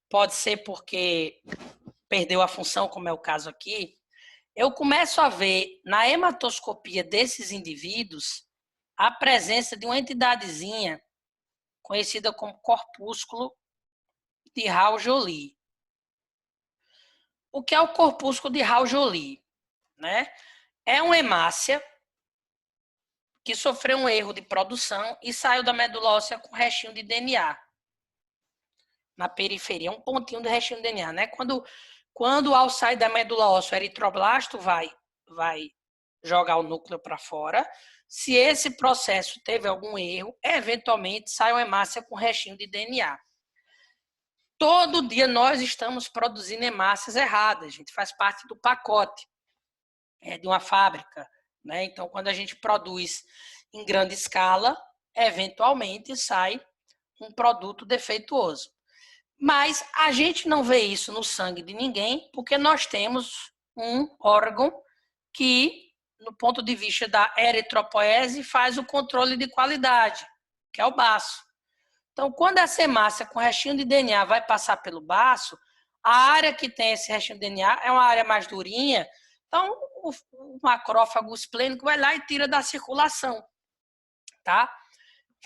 pode ser porque perdeu a função, como é o caso aqui, eu começo a ver na hematoscopia desses indivíduos a presença de uma entidadezinha conhecida como corpúsculo de Raul-Joly. O que é o corpúsculo de Raul-Joly? Né? É uma hemácia que sofreu um erro de produção e saiu da medula óssea com restinho de DNA. Na periferia, um pontinho de restinho de DNA. Né? Quando ao sair da medula óssea, o eritroblasto vai jogar o núcleo para fora. Se esse processo teve algum erro, eventualmente sai uma hemácia com restinho de DNA. Todo dia nós estamos produzindo hemácias erradas, a gente faz parte do pacote de uma fábrica, né? Então, quando a gente produz em grande escala, eventualmente sai um produto defeituoso. Mas a gente não vê isso no sangue de ninguém, porque nós temos um órgão que, no ponto de vista da eritropoese, faz o controle de qualidade, que é o baço. Então, quando essa hemácia com restinho de DNA vai passar pelo baço, a área que tem esse restinho de DNA é uma área mais durinha, então o macrófago esplênico vai lá e tira da circulação, tá?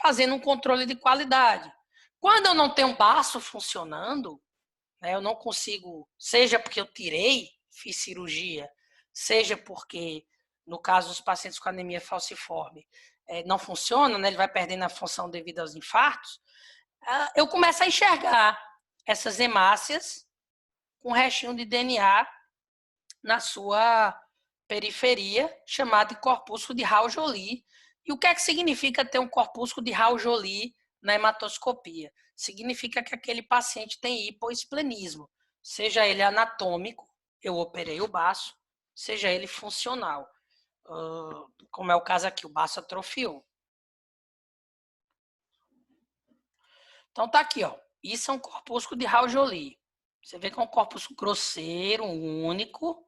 Fazendo um controle de qualidade. Quando eu não tenho um baço funcionando, né, eu não consigo, seja porque eu tirei, fiz cirurgia, seja porque, no caso dos pacientes com anemia falciforme, não funciona, né, ele vai perdendo a função devido aos infartos, eu começo a enxergar essas hemácias com restinho de DNA na sua periferia, chamado de corpúsculo de Raul-Joly. E o que é que significa ter um corpúsculo de Raul-Joly na hematoscopia? Significa que aquele paciente tem hipoesplenismo, seja ele anatômico, eu operei o baço, seja ele funcional, como é o caso aqui, o baço atrofiou. Então tá aqui, ó. Isso é um corpúsculo de Raul-Joly. Você vê que é um corpúsculo grosseiro, único.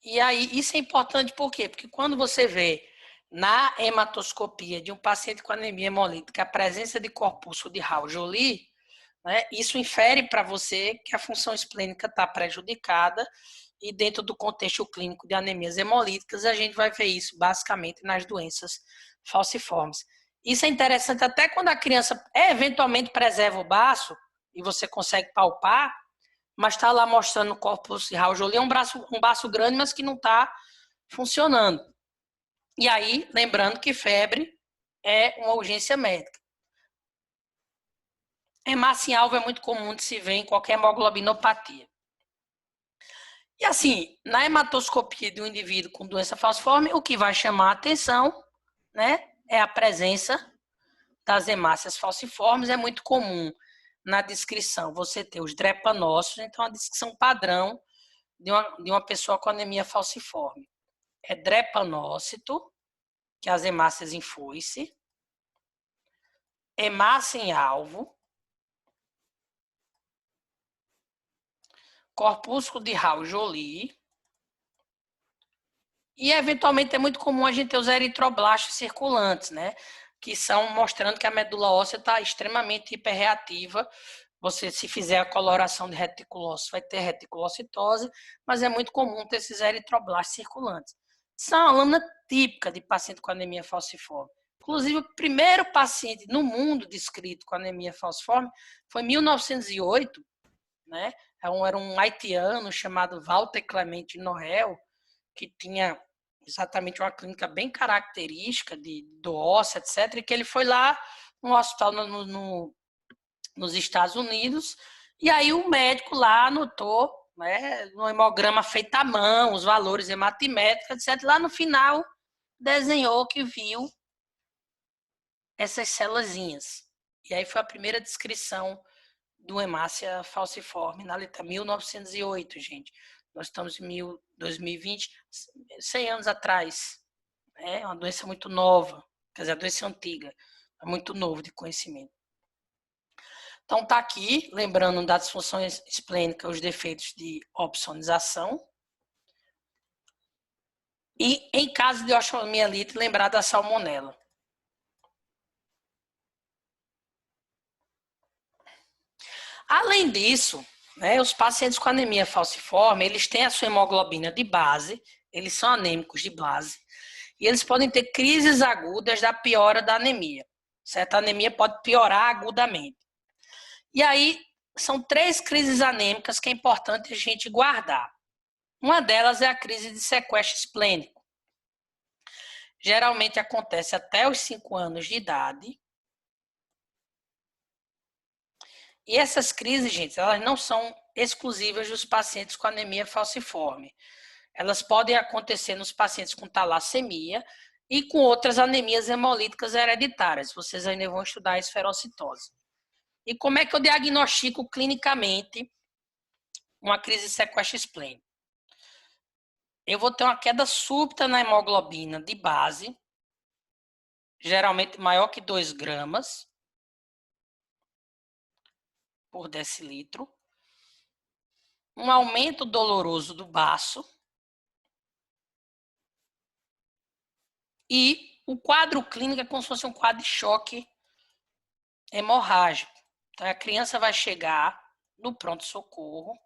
E aí, isso é importante por quê? Porque quando você vê na hematoscopia de um paciente com anemia hemolítica a presença de corpúsculo de Raul-Joly, né, isso infere para você que a função esplênica está prejudicada e dentro do contexto clínico de anemias hemolíticas, a gente vai ver isso basicamente nas doenças falciformes. Isso é interessante até quando a criança eventualmente preserva o baço e você consegue palpar, mas está lá mostrando o corpúsculo de Raul-Joly, um baço grande, mas que não está funcionando. E aí, lembrando que febre é uma urgência médica. Hemácia em alvo é muito comum de se ver em qualquer hemoglobinopatia. E assim, na hematoscopia de um indivíduo com doença falciforme, o que vai chamar a atenção, né, é a presença das hemácias falciformes. É muito comum na descrição você ter os drepanócitos, então a descrição padrão de uma pessoa com anemia falciforme é drepanócito, que é as hemácias em foice, hemácia em alvo, corpúsculo de Raul-Joly, e eventualmente é muito comum a gente ter os eritroblastos circulantes, né? Que são mostrando que a medula óssea está extremamente hiperreativa. Você, se fizer a coloração de reticulócitos, vai ter reticulocitose, mas é muito comum ter esses eritroblastos circulantes. Isso é uma lâmina típica de paciente com anemia falciforme. Inclusive, o primeiro paciente no mundo descrito com anemia falciforme foi em 1908, né? Era um haitiano chamado Walter Clemente Noel, que tinha exatamente uma clínica bem característica do ósseo, etc., e que ele foi lá num hospital nos Estados Unidos, e aí o médico lá anotou, né, no hemograma feito à mão, os valores hematimétricos, etc. Lá no final, desenhou que viu essas células. E aí foi a primeira descrição do hemácia falciforme na letra 1908, gente. Nós estamos em 2020, 100 anos atrás. É uma doença muito nova, quer dizer, a doença antiga, é muito novo de conhecimento. Então tá aqui, lembrando das disfunções esplênicas, os defeitos de opsonização. E em caso de osteomielite, lembrar da salmonela. Além disso, né, os pacientes com anemia falciforme, eles têm a sua hemoglobina de base, eles são anêmicos de base, e eles podem ter crises agudas da piora da anemia. Certo? A anemia pode piorar agudamente. E aí, são 3 crises anêmicas que é importante a gente guardar. Uma delas é a crise de sequestro esplênico. Geralmente acontece até os 5 anos de idade. E essas crises, gente, elas não são exclusivas dos pacientes com anemia falciforme. Elas podem acontecer nos pacientes com talassemia e com outras anemias hemolíticas hereditárias. Vocês ainda vão estudar a esferocitose. E como é que eu diagnostico clinicamente uma crise de sequestro esplênico? Eu vou ter uma queda súbita na hemoglobina de base, geralmente maior que 2 gramas por decilitro, um aumento doloroso do baço e o quadro clínico é como se fosse um quadro de choque hemorrágico. Então, a criança vai chegar no pronto-socorro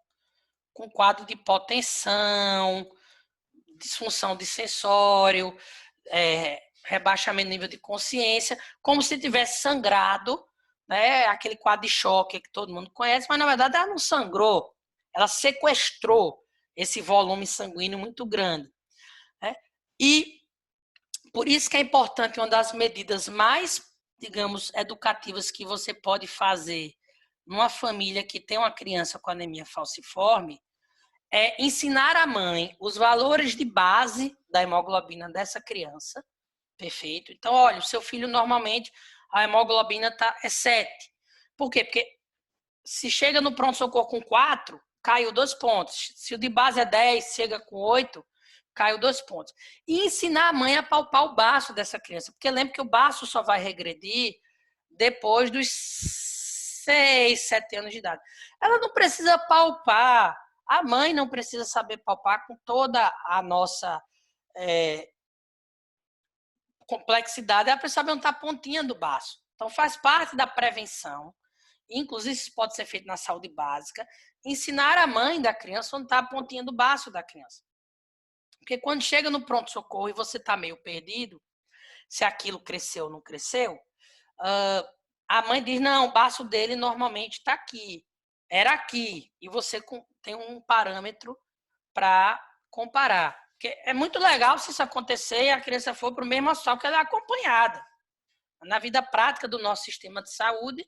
com quadro de hipotensão, disfunção de sensório, rebaixamento do nível de consciência, como se tivesse sangrado, né? Aquele quadro de choque que todo mundo conhece, mas na verdade ela não sangrou, ela sequestrou esse volume sanguíneo muito grande. Né? E por isso que é importante, uma das medidas mais, digamos, educativas que você pode fazer numa família que tem uma criança com anemia falciforme, é ensinar a mãe os valores de base da hemoglobina dessa criança. Perfeito? Então, olha, o seu filho normalmente a hemoglobina é 7. Por quê? Porque se chega no pronto-socorro com 4, caiu 2 pontos. Se o de base é 10, chega com 8, caiu 2 pontos. E ensinar a mãe a palpar o baço dessa criança. Porque lembra que o baço só vai regredir depois dos 6, 7 anos de idade. Ela não precisa palpar. A mãe não precisa saber palpar com toda a nossa complexidade. Ela precisa saber onde está a pontinha do baço. Então, faz parte da prevenção. Inclusive, isso pode ser feito na saúde básica. Ensinar a mãe da criança onde está a pontinha do baço da criança. Porque quando chega no pronto-socorro e você está meio perdido, se aquilo cresceu ou não cresceu, a mãe diz, não, o baço dele normalmente está aqui. Era aqui. E você tem um parâmetro para comparar. Porque é muito legal se isso acontecer e a criança for para o mesmo hospital que ela é acompanhada. Na vida prática do nosso sistema de saúde,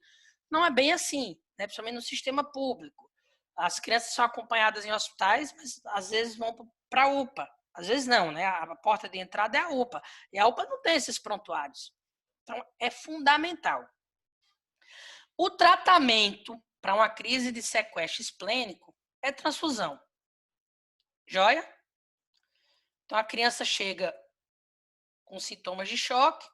não é bem assim, né? Principalmente no sistema público. As crianças são acompanhadas em hospitais, mas às vezes vão para a UPA. Às vezes não, né? A porta de entrada é a UPA. E a UPA não tem esses prontuários. Então, é fundamental. O tratamento para uma crise de sequestro esplênico é transfusão. Joia? Então, a criança chega com sintomas de choque,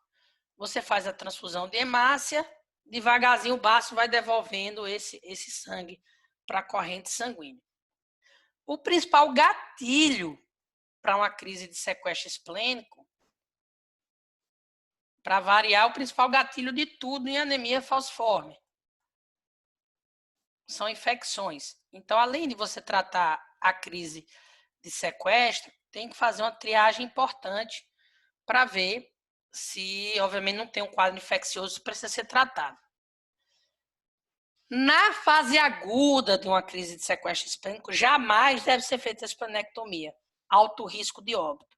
você faz a transfusão de hemácia, devagarzinho o baço vai devolvendo esse sangue para a corrente sanguínea. O principal gatilho para uma crise de sequestro esplênico, para variar, o principal gatilho de tudo em anemia falciforme são infecções. Então, além de você tratar a crise de sequestro, tem que fazer uma triagem importante para ver se, obviamente, não tem um quadro infeccioso que precisa ser tratado. Na fase aguda de uma crise de sequestro esplênico, jamais deve ser feita a esplenectomia, alto risco de óbito.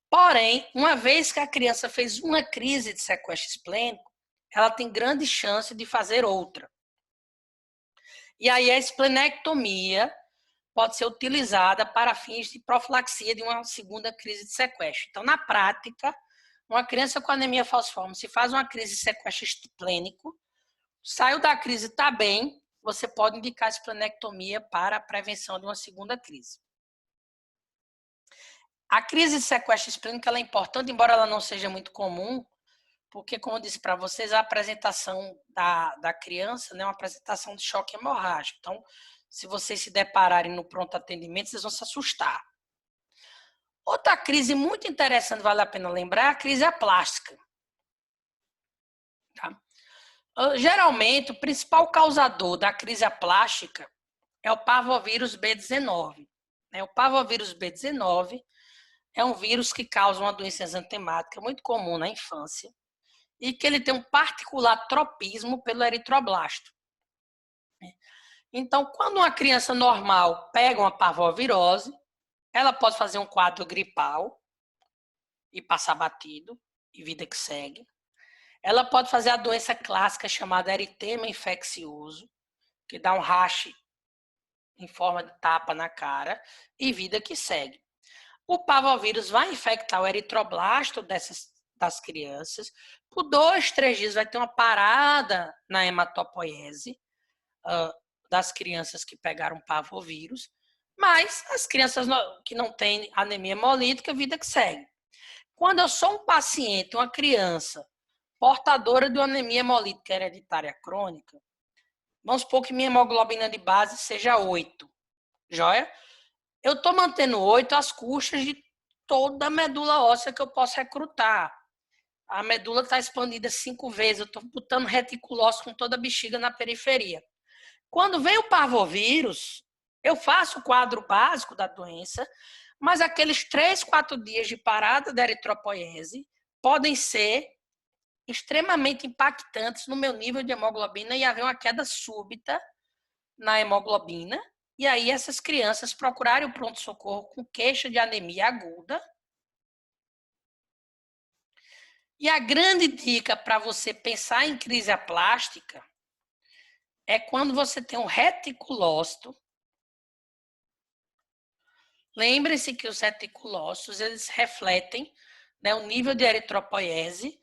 Porém, uma vez que a criança fez uma crise de sequestro esplênico, ela tem grande chance de fazer outra. E aí a esplenectomia pode ser utilizada para fins de profilaxia de uma segunda crise de sequestro. Então, na prática, uma criança com anemia falciforme, se faz uma crise de sequestro esplênico, saiu da crise, está bem, você pode indicar a esplenectomia para a prevenção de uma segunda crise. A crise de sequestro esplênico ela é importante, embora ela não seja muito comum, porque, como eu disse para vocês, a apresentação da criança é uma apresentação de choque hemorrágico. Então, se vocês se depararem no pronto atendimento, vocês vão se assustar. Outra crise muito interessante, vale a pena lembrar, é a crise aplástica. Tá? Geralmente, o principal causador da crise aplástica é o parvovírus B19. O parvovírus B19 é um vírus que causa uma doença exantemática muito comum na infância e que ele tem um particular tropismo pelo eritroblasto. Então, quando uma criança normal pega uma parvovirose, ela pode fazer um quadro gripal e passar batido, e vida que segue. Ela pode fazer a doença clássica chamada eritema infeccioso, que dá um rache em forma de tapa na cara, e vida que segue. O parvovírus vai infectar o eritroblasto das crianças, por 2, 3 dias vai ter uma parada na hematopoiese das crianças que pegaram parvovírus, mas as crianças que não têm anemia hemolítica, vida que segue. Quando eu sou um paciente, uma criança portadora de uma anemia hemolítica hereditária crônica, vamos supor que minha hemoglobina de base seja 8, joia? Eu estou mantendo 8 às custas de toda a medula óssea que eu posso recrutar. A medula está expandida 5 vezes, eu estou botando reticulócito com toda a bexiga na periferia. Quando vem o parvovírus, eu faço o quadro básico da doença, mas aqueles 3, 4 dias de parada da eritropoiese podem ser extremamente impactantes no meu nível de hemoglobina e haver uma queda súbita na hemoglobina. E aí essas crianças procurarem o pronto-socorro com queixa de anemia aguda. E a grande dica para você pensar em crise aplástica é quando você tem um reticulócito. Lembre-se que os reticulócitos, eles refletem o nível de eritropoiese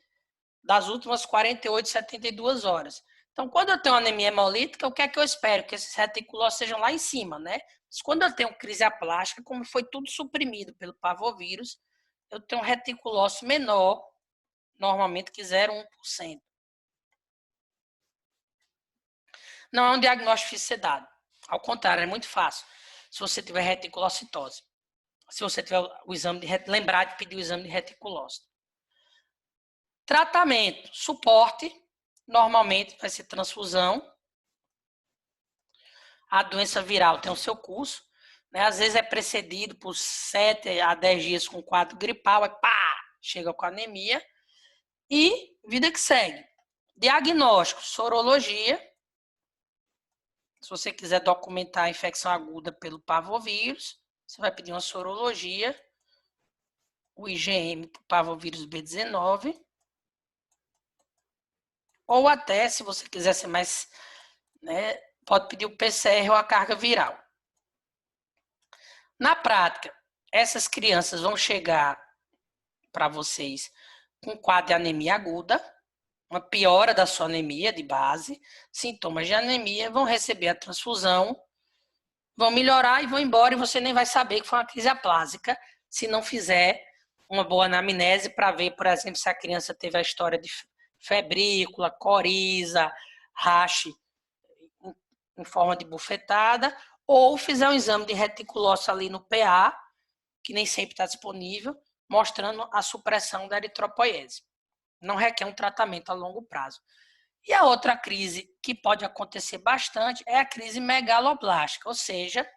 das últimas 48, 72 horas. Então, quando eu tenho anemia hemolítica, o que é que eu espero? Que esses reticulócitos sejam lá em cima, né? Mas quando eu tenho crise aplástica, como foi tudo suprimido pelo parvovírus, eu tenho um reticulócito menor, normalmente que 0,1%. Não é um diagnóstico difícil de ser dado. Ao contrário, é muito fácil. Se você tiver reticulocitose. Se você tiver o exame lembrar de pedir o exame de reticulócito. Tratamento, suporte, normalmente vai ser transfusão. A doença viral tem o seu curso, né? Às vezes é precedido por 7 a 10 dias com quadro gripal, aí pá, chega com anemia. E vida que segue. Diagnóstico, sorologia. Se você quiser documentar a infecção aguda pelo parvovírus, você vai pedir uma sorologia, o IgM para o parvovírus B19, ou até, se você quiser ser mais, pode pedir o PCR ou a carga viral. Na prática, essas crianças vão chegar para vocês com quadro de anemia aguda, uma piora da sua anemia de base, sintomas de anemia, vão receber a transfusão, vão melhorar e vão embora, e você nem vai saber que foi uma crise aplásica se não fizer uma boa anamnese para ver, por exemplo, se a criança teve a história de febrícula, coriza, rache em forma de bufetada, ou fizer um exame de reticulócito ali no PA, que nem sempre está disponível, mostrando a supressão da eritropoiese. Não requer um tratamento a longo prazo. E a outra crise que pode acontecer bastante é a crise megaloblástica, ou seja,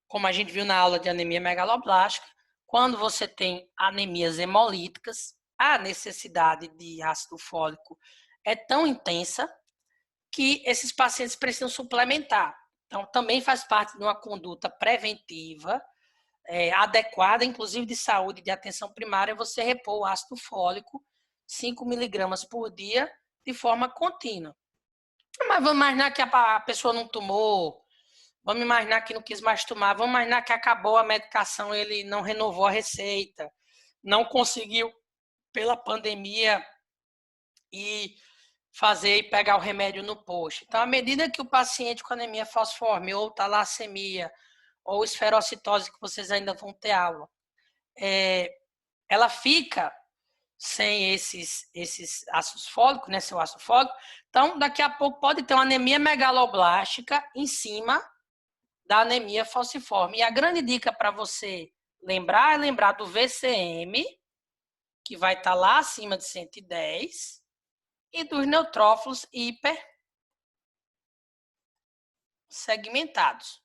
como a gente viu na aula de anemia megaloblástica, quando você tem anemias hemolíticas, a necessidade de ácido fólico é tão intensa que esses pacientes precisam suplementar. Então, também faz parte de uma conduta preventiva adequada, inclusive de saúde e de atenção primária, você repor o ácido fólico 5 miligramas por dia de forma contínua. Mas vamos imaginar que a pessoa não tomou, vamos imaginar que não quis mais tomar, vamos imaginar que acabou a medicação, ele não renovou a receita, não conseguiu, pela pandemia, e fazer e pegar o remédio no posto. Então, à medida que o paciente com anemia falciforme ou talassemia ou esferocitose, que vocês ainda vão ter aula, ela fica sem esses ácidos fólicos, né, seu ácido fólico. Então, daqui a pouco pode ter uma anemia megaloblástica em cima da anemia falciforme. E a grande dica para você lembrar é lembrar do VCM, que vai estar lá acima de 110, e dos neutrófilos hipersegmentados,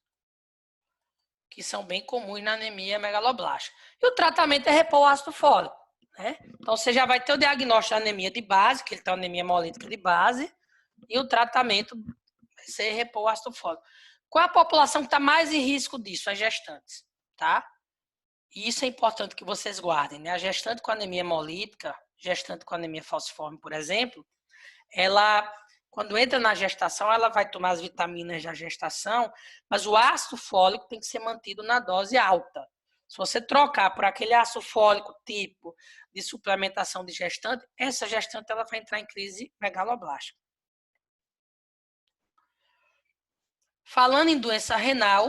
que são bem comuns na anemia megaloblástica. E o tratamento é repor o ácido fólico, né? Então, você já vai ter o diagnóstico da anemia de base, que ele tem anemia hemolítica de base, e o tratamento vai ser repor o ácido fólico. Qual é a população que está mais em risco disso? As gestantes, tá? E isso é importante que vocês guardem, né? A gestante com anemia hemolítica, gestante com anemia falciforme, por exemplo, ela, quando entra na gestação, ela vai tomar as vitaminas da gestação, mas o ácido fólico tem que ser mantido na dose alta. Se você trocar por aquele ácido fólico tipo de suplementação de gestante, essa gestante ela vai entrar em crise megaloblástica. Falando em doença renal,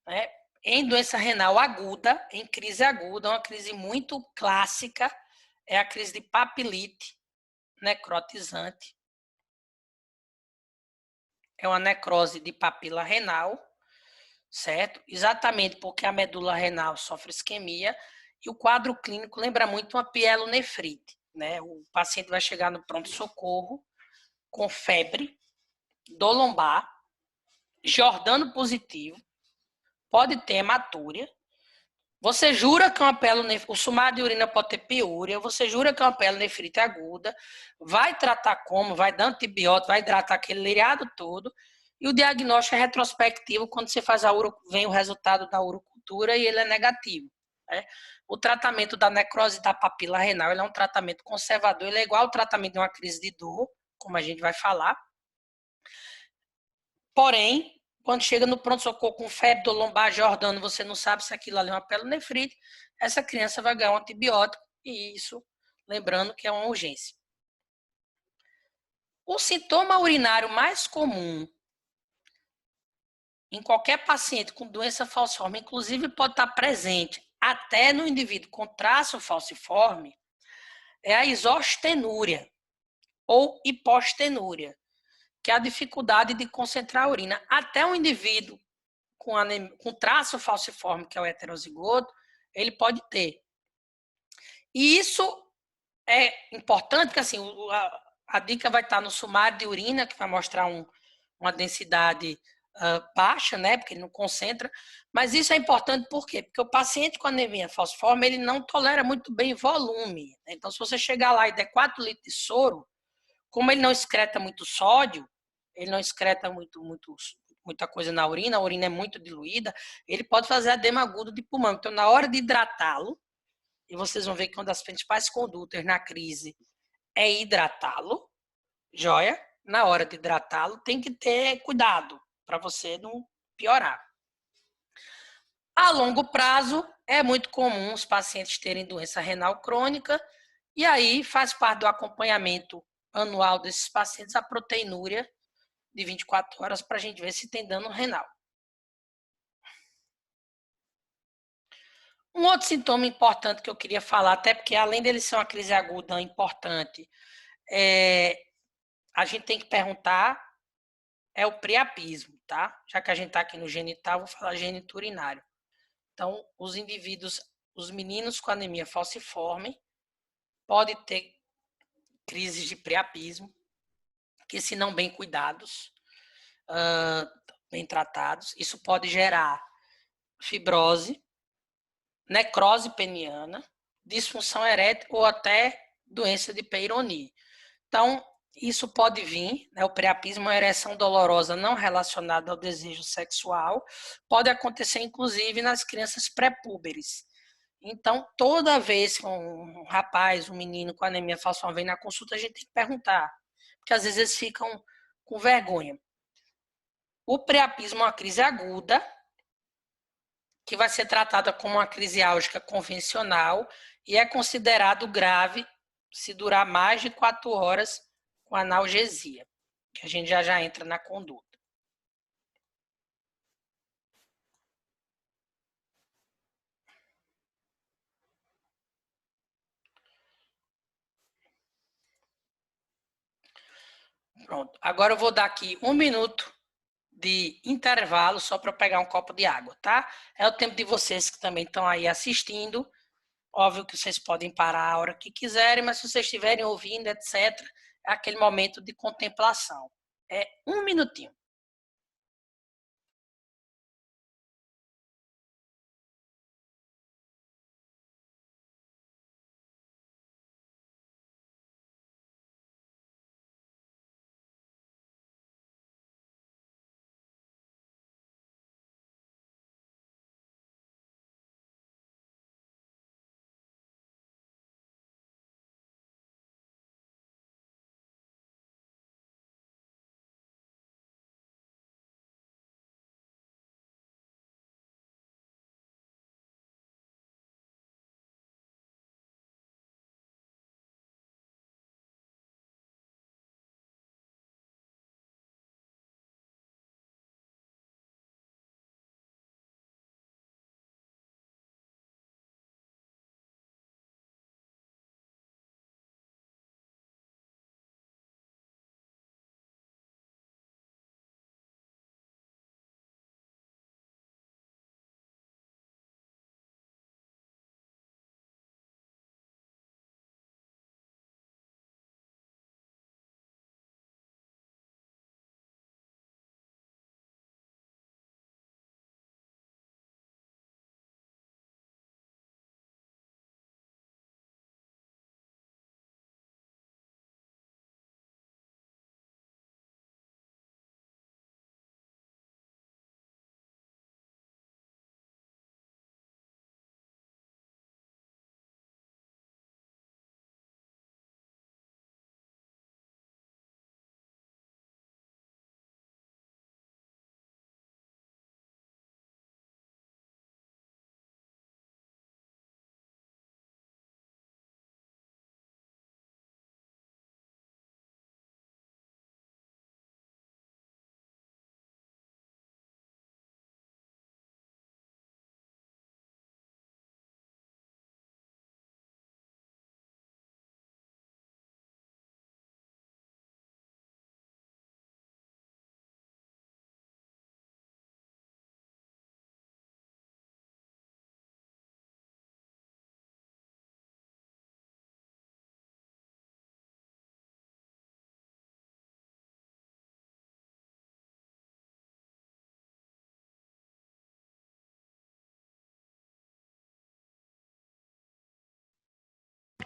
né, em doença renal aguda, em crise aguda, uma crise muito clássica é a crise de papilite necrotizante. É uma necrose de papila renal, certo? Exatamente porque a medula renal sofre isquemia e o quadro clínico lembra muito uma pielonefrite, né? O paciente vai chegar no pronto-socorro com febre, dor lombar, Jordano positivo, pode ter hematúria. Você jura que é uma pielonefrite, o sumário de urina pode ter piúria, você jura que é uma pielonefrite aguda, vai tratar como, vai dar antibiótico, vai hidratar aquele liriado todo, e o diagnóstico é retrospectivo quando você faz vem o resultado da urocultura e ele é negativo, né? O tratamento da necrose da papila renal ele é um tratamento conservador, ele é igual ao tratamento de uma crise de dor, como a gente vai falar. Porém, quando chega no pronto-socorro com febre, dor lombar, Jordano, você não sabe se aquilo ali é uma pielonefrite, essa criança vai ganhar um antibiótico, e isso, lembrando que é uma urgência. O sintoma urinário mais comum em qualquer paciente com doença falciforme, inclusive pode estar presente até no indivíduo com traço falciforme, é a isostenúria ou hipostenúria, que é a dificuldade de concentrar a urina. Até um indivíduo com traço falciforme, que é o heterozigoto, ele pode ter. E isso é importante, porque assim, a dica vai estar no sumário de urina, que vai mostrar uma densidade baixa, né, porque ele não concentra, mas isso é importante por quê? Porque o paciente com anemia falciforme, ele não tolera muito bem volume. Então, se você chegar lá e der 4 litros de soro, como ele não excreta muito sódio, ele não excreta muita coisa na urina, a urina é muito diluída, ele pode fazer edema agudo de pulmão. Então, na hora de hidratá-lo, e vocês vão ver que uma das principais condutas na crise é hidratá-lo, joia? Na hora de hidratá-lo, tem que ter cuidado para você não piorar. A longo prazo, é muito comum os pacientes terem doença renal crônica, e aí faz parte do acompanhamento anual desses pacientes a proteinúria de 24 horas para a gente ver se tem dano renal. Um outro sintoma importante que eu queria falar, até porque além dele ser uma crise aguda importante, a gente tem que perguntar é o priapismo, tá? Já que a gente está aqui no genital, vou falar gênito urinário. Então, os indivíduos, os meninos com anemia falciforme, podem ter crises de priapismo, que se não bem cuidados, bem tratados, isso pode gerar fibrose, necrose peniana, disfunção erétil ou até doença de Peyronie. Então, isso pode vir, né, o priapismo é uma ereção dolorosa não relacionada ao desejo sexual, pode acontecer inclusive nas crianças pré-púberes. Então, toda vez que um rapaz, um menino com anemia falciforme vem na consulta, a gente tem que perguntar, porque às vezes eles ficam com vergonha. O priapismo é uma crise aguda, que vai ser tratada como uma crise álgica convencional e é considerado grave se durar mais de 4 horas com analgesia, que a gente já entra na conduta. Pronto, agora eu vou dar aqui 1 minuto de intervalo só para pegar um copo de água, tá? É o tempo de vocês que também estão aí assistindo. Óbvio que vocês podem parar a hora que quiserem, mas se vocês estiverem ouvindo, etc., é aquele momento de contemplação. É 1 minutinho.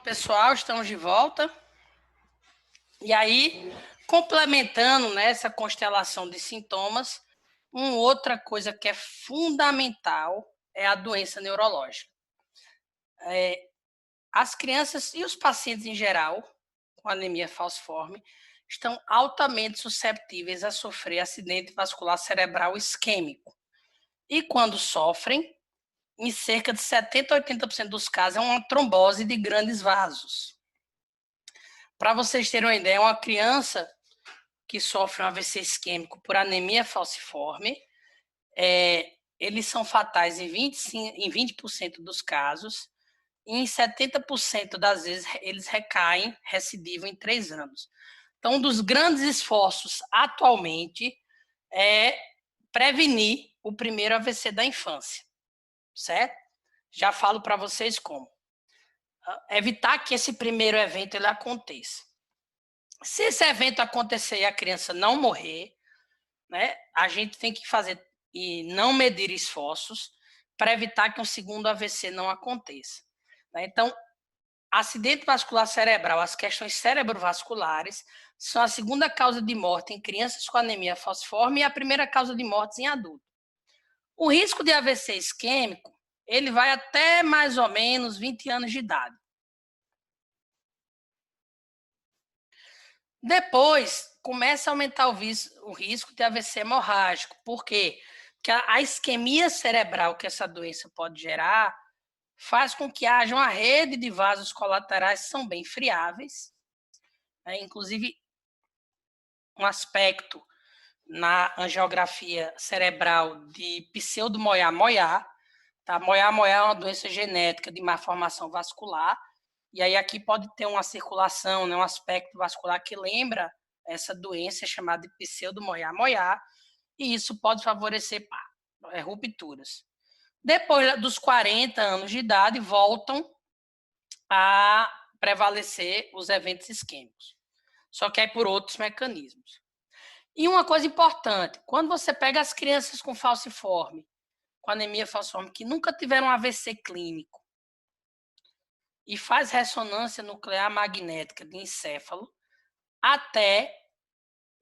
Pessoal, estamos de volta. E aí, complementando, né, essa constelação de sintomas, uma outra coisa que é fundamental é a doença neurológica. As crianças e os pacientes em geral, com anemia falciforme, estão altamente susceptíveis a sofrer acidente vascular cerebral isquêmico. E quando sofrem, em cerca de 70% a 80% dos casos, é uma trombose de grandes vasos. Para vocês terem uma ideia, uma criança que sofre um AVC isquêmico por anemia falciforme, eles são fatais em 20% dos casos, e em 70% das vezes eles recaem, recidivam em 3 anos. Então, um dos grandes esforços atualmente é prevenir o primeiro AVC da infância, certo? Já falo para vocês como. Evitar que esse primeiro evento ele aconteça. Se esse evento acontecer e a criança não morrer, né, a gente tem que fazer e não medir esforços para evitar que um segundo AVC não aconteça. Né? Então, acidente vascular cerebral, as questões cerebrovasculares, são a segunda causa de morte em crianças com anemia falciforme e a primeira causa de mortes em adultos. O risco de AVC isquêmico, ele vai até mais ou menos 20 anos de idade. Depois, começa a aumentar o risco de AVC hemorrágico. Por quê? Porque a isquemia cerebral que essa doença pode gerar faz com que haja uma rede de vasos colaterais que são bem friáveis. Inclusive, um aspecto na angiografia cerebral de pseudo-Moyar-Moyar. Tá? Moyar-Moyar é uma doença genética de malformação vascular. E aí aqui pode ter uma circulação, né, um aspecto vascular que lembra essa doença chamada de pseudo-Moyar-Moyar. E isso pode favorecer rupturas. Depois dos 40 anos de idade, voltam a prevalecer os eventos isquêmicos. Só que aí por outros mecanismos. E uma coisa importante, quando você pega as crianças com falciforme, com anemia falciforme, que nunca tiveram um AVC clínico, e faz ressonância nuclear magnética de encéfalo, até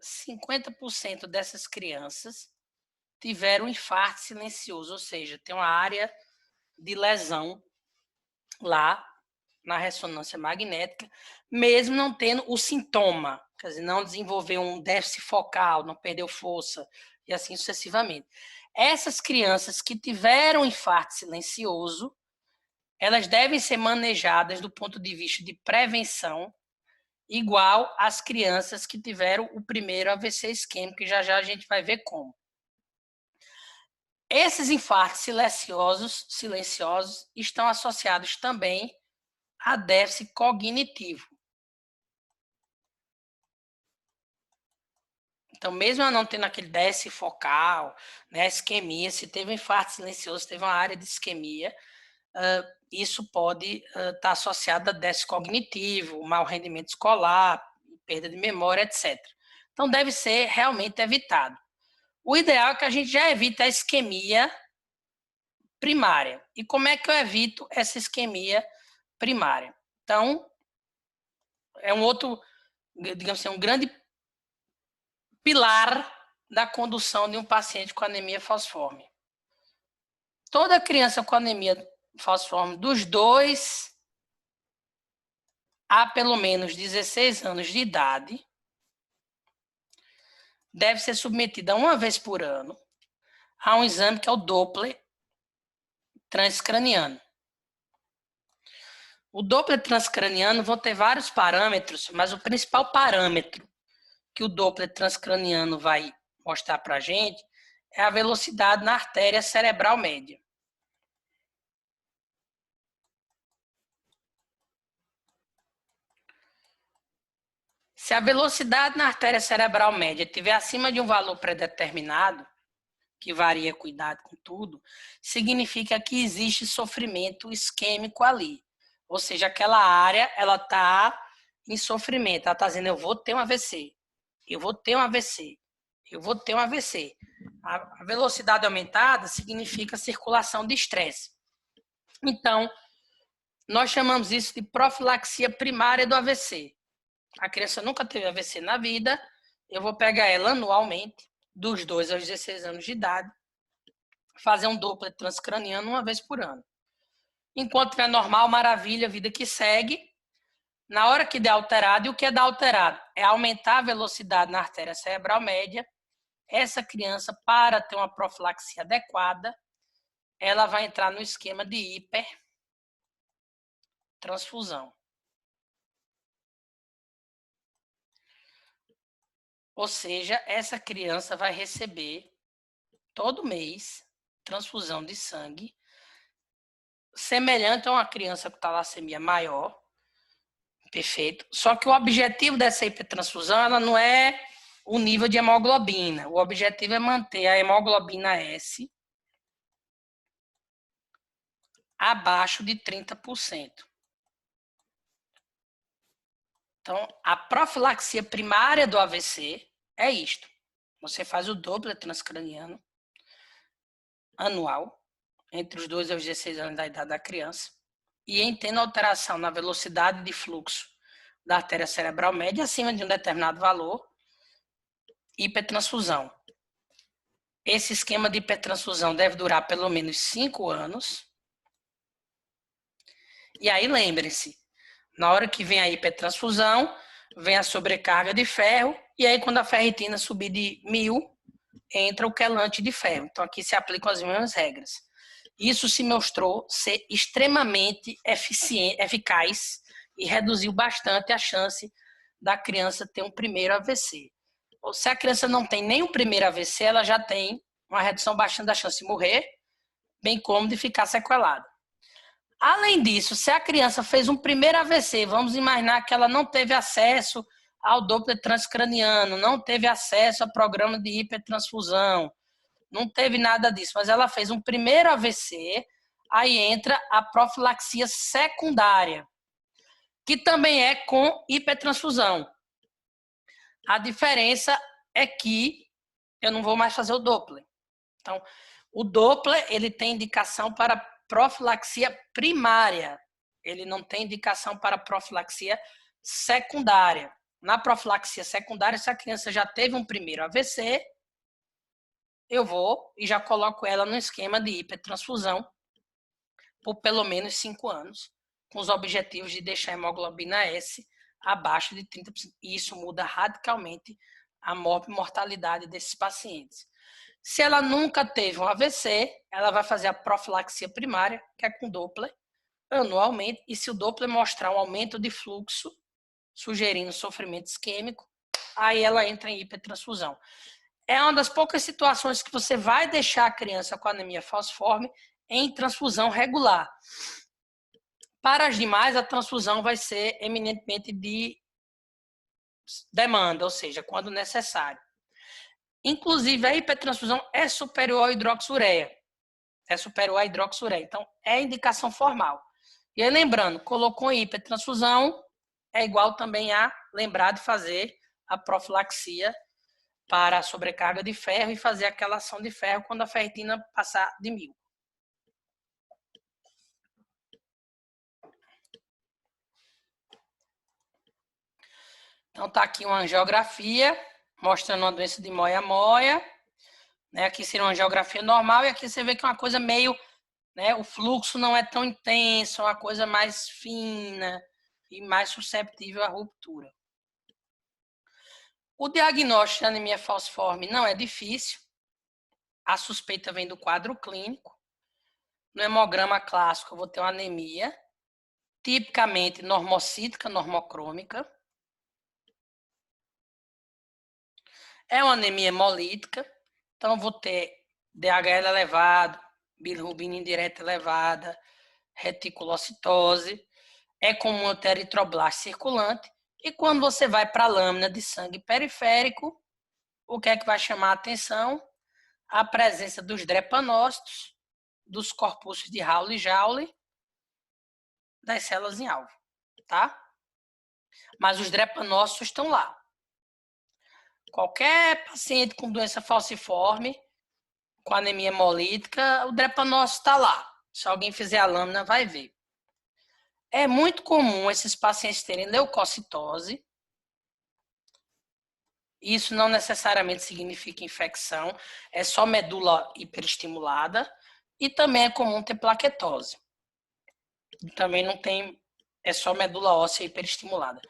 50% dessas crianças tiveram um infarto silencioso, ou seja, tem uma área de lesão lá na ressonância magnética, mesmo não tendo o sintoma, quer dizer, não desenvolveu um déficit focal, não perdeu força, e assim sucessivamente. Essas crianças que tiveram infarto silencioso, elas devem ser manejadas do ponto de vista de prevenção, igual às crianças que tiveram o primeiro AVC isquêmico, que já a gente vai ver como. Esses infartos silenciosos estão associados também a déficit cognitivo. Então, mesmo eu não tendo aquele déficit focal, né, isquemia, se teve um infarto silencioso, teve uma área de isquemia, isso pode estar associado a déficit cognitivo, mau rendimento escolar, perda de memória, etc. Então, deve ser realmente evitado. O ideal é que a gente já evite a isquemia primária. E como é que eu evito essa isquemia primária? Então, é um outro, digamos assim, um grande pilar da condução de um paciente com anemia falciforme. Toda criança com anemia falciforme dos 2 a pelo menos 16 anos de idade deve ser submetida uma vez por ano a um exame que é o Doppler transcraniano. O Doppler transcraniano vão ter vários parâmetros, mas o principal parâmetro que o Doppler transcraniano vai mostrar para a gente é a velocidade na artéria cerebral média. Se a velocidade na artéria cerebral média estiver acima de um valor predeterminado, que varia com idade, com tudo, significa que existe sofrimento isquêmico ali. Ou seja, aquela área ela está em sofrimento. Ela está dizendo, eu vou ter um AVC, eu vou ter um AVC, eu vou ter um AVC. A velocidade aumentada significa circulação de estresse. Então, nós chamamos isso de profilaxia primária do AVC. A criança nunca teve AVC na vida, eu vou pegar ela anualmente, dos 2 aos 16 anos de idade, fazer um Doppler transcraniano uma vez por ano. Enquanto estiver normal, maravilha, vida que segue. Na hora que der alterado, e o que é dar alterado? É aumentar a velocidade na artéria cerebral média. Essa criança, para ter uma profilaxia adequada, ela vai entrar no esquema de hipertransfusão. Ou seja, essa criança vai receber todo mês transfusão de sangue, semelhante a uma criança com talassemia maior, perfeito. Só que o objetivo dessa hipertransfusão ela não é o nível de hemoglobina. O objetivo é manter a hemoglobina S abaixo de 30%. Então, a profilaxia primária do AVC é isto. Você faz o Doppler transcraniano anual, entre os 2 aos 16 anos da idade da criança, e em tendo alteração na velocidade de fluxo da artéria cerebral média acima de um determinado valor, hipertransfusão. Esse esquema de hipertransfusão deve durar pelo menos 5 anos, E aí, lembrem-se, na hora que vem a hipertransfusão, vem a sobrecarga de ferro, e aí quando a ferritina subir de 1000, entra o quelante de ferro. Então, aqui se aplicam as mesmas regras. Isso se mostrou ser extremamente eficaz e reduziu bastante a chance da criança ter um primeiro AVC. Ou se a criança não tem nem o primeiro AVC, ela já tem uma redução bastante da chance de morrer, bem como de ficar sequelada. Além disso, se a criança fez um primeiro AVC, vamos imaginar que ela não teve acesso ao Doppler transcraniano, não teve acesso ao programa de hipertransfusão, não teve nada disso, mas ela fez um primeiro AVC, aí entra a profilaxia secundária, que também é com hipertransfusão. A diferença é que eu não vou mais fazer o Doppler. Então, o Doppler, ele tem indicação para profilaxia primária. Ele não tem indicação para profilaxia secundária. Na profilaxia secundária, se a criança já teve um primeiro AVC, eu vou e já coloco ela no esquema de hipertransfusão por pelo menos 5 anos, com os objetivos de deixar a hemoglobina S abaixo de 30%. E isso muda radicalmente a mortalidade desses pacientes. Se ela nunca teve um AVC, ela vai fazer a profilaxia primária, que é com Doppler, anualmente, e se o Doppler mostrar um aumento de fluxo, sugerindo sofrimento isquêmico, aí ela entra em hipertransfusão. É uma das poucas situações que você vai deixar a criança com anemia falciforme em transfusão regular. Para as demais, a transfusão vai ser eminentemente de demanda, ou seja, quando necessário. Inclusive, a hipertransfusão é superior à hidroxureia. É superior à hidroxureia. Então, é indicação formal. E aí, lembrando, colocou em hipertransfusão, é igual também a lembrar de fazer a profilaxia para a sobrecarga de ferro e fazer aquela ação de ferro quando a ferritina passar de 1000. Então, tá aqui uma angiografia mostrando uma doença de moia-moia. Né? Aqui seria uma angiografia normal e aqui você vê que é uma coisa meio... Né? O fluxo não é tão intenso, é uma coisa mais fina e mais susceptível à ruptura. O diagnóstico de anemia falciforme não é difícil. A suspeita vem do quadro clínico. No hemograma clássico, eu vou ter uma anemia, tipicamente normocítica, normocrômica. É uma anemia hemolítica, então eu vou ter DHL elevado, bilirrubina indireta elevada, reticulocitose. É comum ter eritroblasto circulante. E quando você vai para a lâmina de sangue periférico, o que é que vai chamar a atenção? A presença dos drepanócitos, dos corpúsculos de Rauli e Joule, das células em alvo, tá? Mas os drepanócitos estão lá. Qualquer paciente com doença falciforme, com anemia hemolítica, o drepanócito está lá. Se alguém fizer a lâmina, vai ver. É muito comum esses pacientes terem leucocitose. Isso não necessariamente significa infecção, é só medula hiperestimulada. E também é comum ter plaquetose. Também não tem, é só medula óssea hiperestimulada.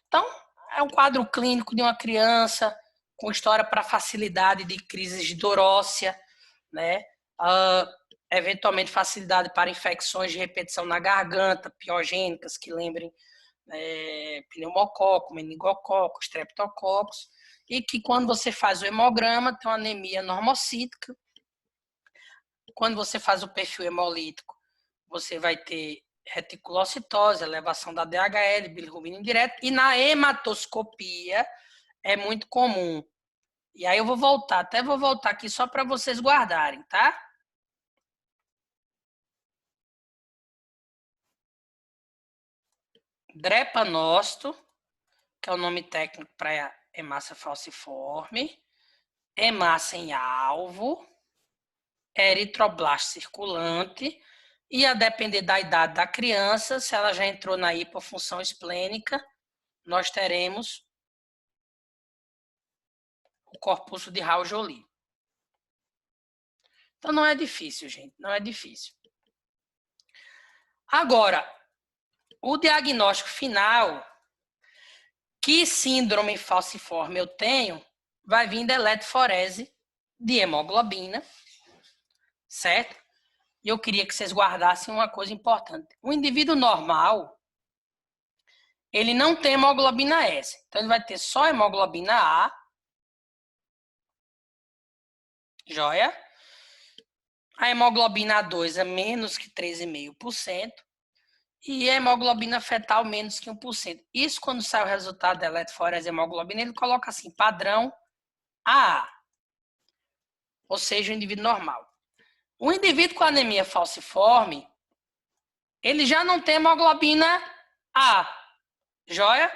Então, é um quadro clínico de uma criança com história para facilidade de crises de dor óssea, né? Eventualmente facilidade para infecções de repetição na garganta, piogênicas, que lembrem pneumococo, meningococo, streptococos, e que quando você faz o hemograma tem uma anemia normocítica. Quando você faz o perfil hemolítico, você vai ter reticulocitose, elevação da DHL, bilirrubina indireta, e na hematoscopia é muito comum. E aí eu vou voltar, até vou voltar aqui só para vocês guardarem, tá? Drepanócito, que é o nome técnico para hemácia falciforme, hemácia em alvo, eritroblasto circulante, e a depender da idade da criança, se ela já entrou na hipofunção esplênica, nós teremos o corpúsculo de Raul-Joly. Então não é difícil, gente, não é difícil. Agora, o diagnóstico final, que síndrome falciforme eu tenho, vai vir da eletroforese de hemoglobina, certo? E eu queria que vocês guardassem uma coisa importante. O indivíduo normal, ele não tem hemoglobina S. Então, ele vai ter só hemoglobina A. Joia? A hemoglobina A2 é menos que 3,5%. E a hemoglobina fetal menos que 1%. Isso, quando sai o resultado da eletroforese hemoglobina, ele coloca assim, padrão AA. Ou seja, o indivíduo normal. O indivíduo com anemia falciforme, ele já não tem hemoglobina A. Joia?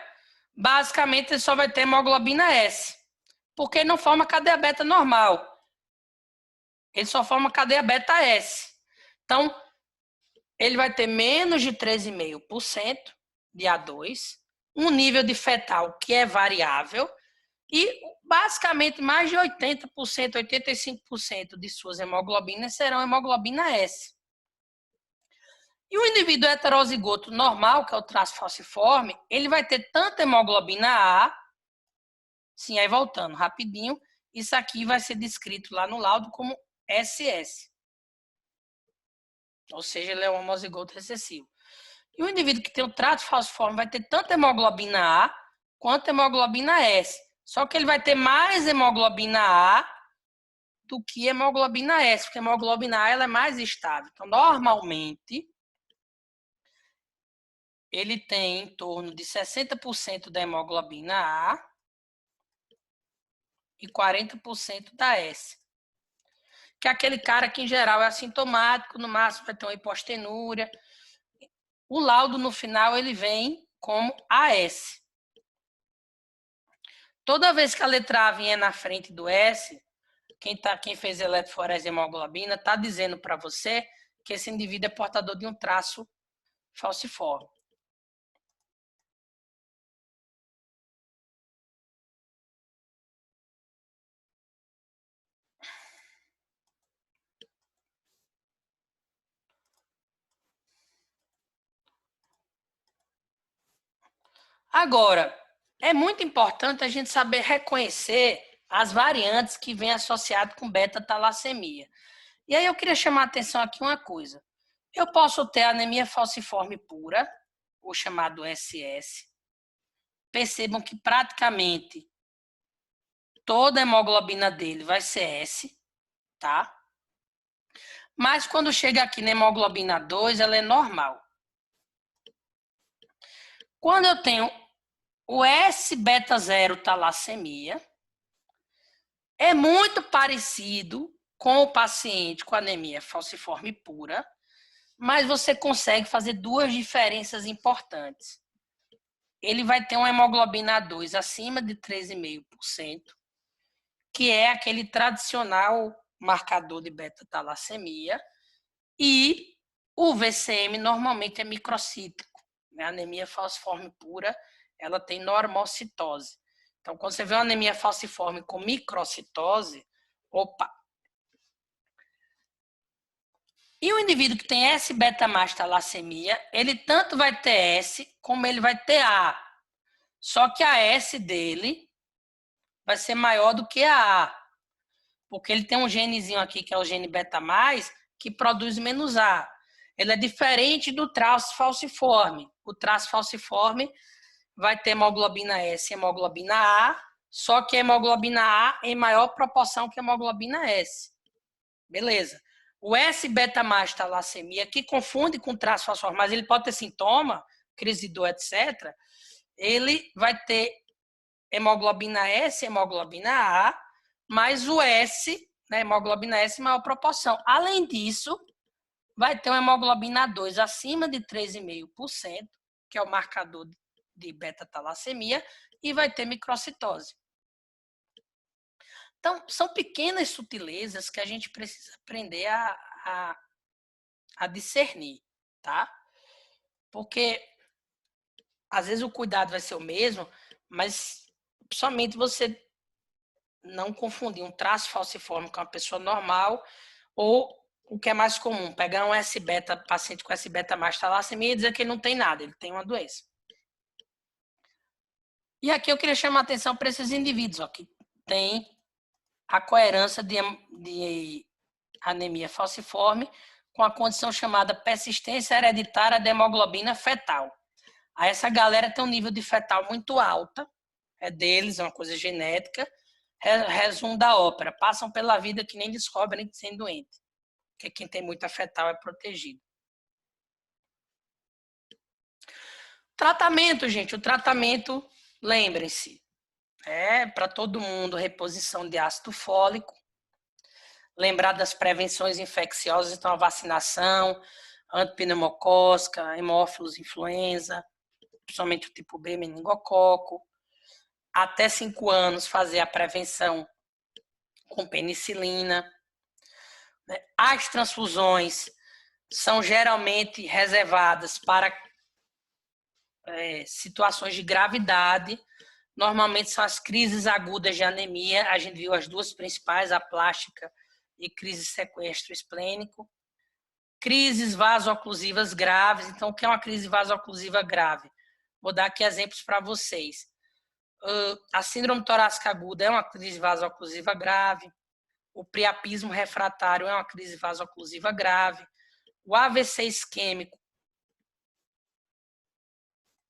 Basicamente, ele só vai ter hemoglobina S. Porque ele não forma cadeia beta normal. Ele só forma cadeia beta S. Então, ele vai ter menos de 13,5% de A2, um nível de fetal que é variável e basicamente mais de 80%, 85% de suas hemoglobinas serão hemoglobina S. E o indivíduo heterozigoto normal, que é o traço falciforme, ele vai ter tanto hemoglobina A, sim, aí voltando rapidinho, isso aqui vai ser descrito lá no laudo como SS. Ou seja, ele é um homozigoto recessivo. E o indivíduo que tem o traço falciforme vai ter tanto hemoglobina A quanto hemoglobina S. Só que ele vai ter mais hemoglobina A do que hemoglobina S, porque a hemoglobina A ela é mais estável. Então, normalmente, ele tem em torno de 60% da hemoglobina A e 40% da S. Que é aquele cara que, em geral, é assintomático, no máximo vai ter uma hipostenúria. O laudo, no final, ele vem como AS. Toda vez que a letra A vier na frente do S, quem fez eletroforese de hemoglobina está dizendo para você que esse indivíduo é portador de um traço falciforme. Agora, é muito importante a gente saber reconhecer as variantes que vêm associadas com beta-talassemia. E aí eu queria chamar a atenção aqui uma coisa. Eu posso ter anemia falciforme pura, o chamado SS. Percebam que praticamente toda a hemoglobina dele vai ser S, tá? Mas quando chega aqui na hemoglobina 2, ela é normal. Quando eu tenho o S-beta-0 talassemia, é muito parecido com o paciente com anemia falciforme pura, mas você consegue fazer duas diferenças importantes. Ele vai ter uma hemoglobina 2 acima de 3,5%, que é aquele tradicional marcador de beta-talassemia, e o VCM normalmente é microcítico. A anemia falciforme pura, ela tem normocitose. Então, quando você vê uma anemia falciforme com microcitose, opa! E o indivíduo que tem S-beta mais talassemia, ele tanto vai ter S como ele vai ter A. Só que a S dele vai ser maior do que a A. Porque ele tem um genezinho aqui, que é o gene beta mais, que produz menos A. Ele é diferente do traço falciforme. O traço falciforme vai ter hemoglobina S e hemoglobina A, só que a hemoglobina A em maior proporção que a hemoglobina S. Beleza. O S-beta mais talassemia, que confunde com traço falciforme, mas ele pode ter sintoma, crise de dor, etc. Ele vai ter hemoglobina S, hemoglobina A, mais o S, né, hemoglobina S em maior proporção. Além disso, vai ter uma hemoglobina 2 acima de 3,5%, que é o marcador de beta-talassemia, e vai ter microcitose. Então, são pequenas sutilezas que a gente precisa aprender a discernir, tá? Porque, às vezes, o cuidado vai ser o mesmo, mas somente você não confundir um traço falciforme com uma pessoa normal ou o que é mais comum, pegar um S-beta, paciente com S-beta mais talassemia e dizer que ele não tem nada, ele tem uma doença. E aqui eu queria chamar a atenção para esses indivíduos, ó, que tem a coerência de anemia falciforme com a condição chamada persistência hereditária de hemoglobina fetal. Aí essa galera tem um nível de fetal muito alta, é deles, é uma coisa genética, resumo da ópera, passam pela vida que nem descobrem que são doentes, porque quem tem muita fetal é protegido. Tratamento, gente, o tratamento, lembrem-se, é para todo mundo reposição de ácido fólico, lembrar das prevenções infecciosas, então a vacinação, antipneumocócica, hemófilos influenza, principalmente o tipo B, meningococo. Até 5 anos fazer a prevenção com penicilina. As transfusões são geralmente reservadas para situações de gravidade. Normalmente são as crises agudas de anemia. A gente viu as duas principais, a plástica e crise sequestro esplênico. Crises vaso-oclusivas graves. Então, o que é uma crise vaso-oclusiva grave? Vou dar aqui exemplos para vocês. A síndrome torácica aguda é uma crise vaso-oclusiva grave. O priapismo refratário é uma crise vaso-oclusiva grave. O AVC isquêmico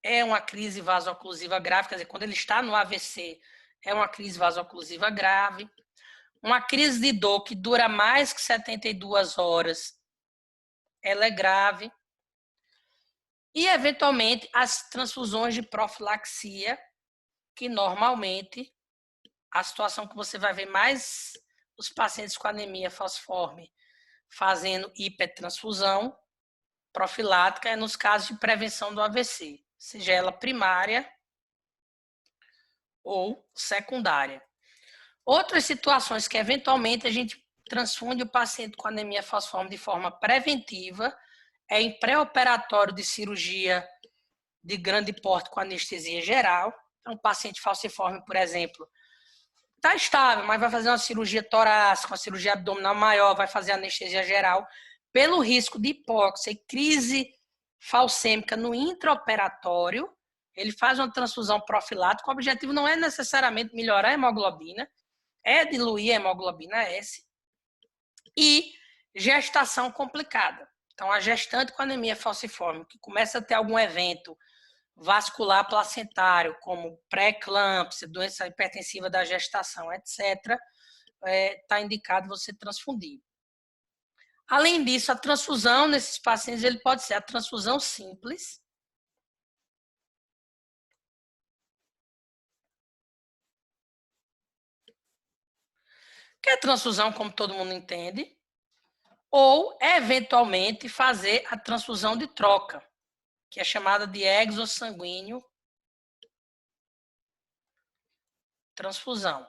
é uma crise vaso-oclusiva grave, quer dizer, quando ele está no AVC, é uma crise vaso-oclusiva grave. Uma crise de dor que dura mais que 72 horas, ela é grave. E, eventualmente, as transfusões de profilaxia, que normalmente a situação que você vai ver mais os pacientes com anemia falciforme fazendo hipertransfusão profilática é nos casos de prevenção do AVC, seja ela primária ou secundária. Outras situações que eventualmente a gente transfunde o paciente com anemia falciforme de forma preventiva é em pré-operatório de cirurgia de grande porte com anestesia geral. Então, um paciente falciforme, por exemplo, está estável, mas vai fazer uma cirurgia torácica, uma cirurgia abdominal maior, vai fazer anestesia geral, pelo risco de hipóxia e crise falcêmica no intraoperatório, ele faz uma transfusão profilática. O objetivo não é necessariamente melhorar a hemoglobina, é diluir a hemoglobina S. E gestação complicada. Então, a gestante com anemia falciforme, que começa a ter algum evento vascular placentário, como pré-eclâmpsia, doença hipertensiva da gestação, etc., está indicado você transfundir. Além disso, a transfusão nesses pacientes ele pode ser a transfusão simples, que é a transfusão, como todo mundo entende, ou, eventualmente, fazer a transfusão de troca, que é chamada de exossanguíneo transfusão.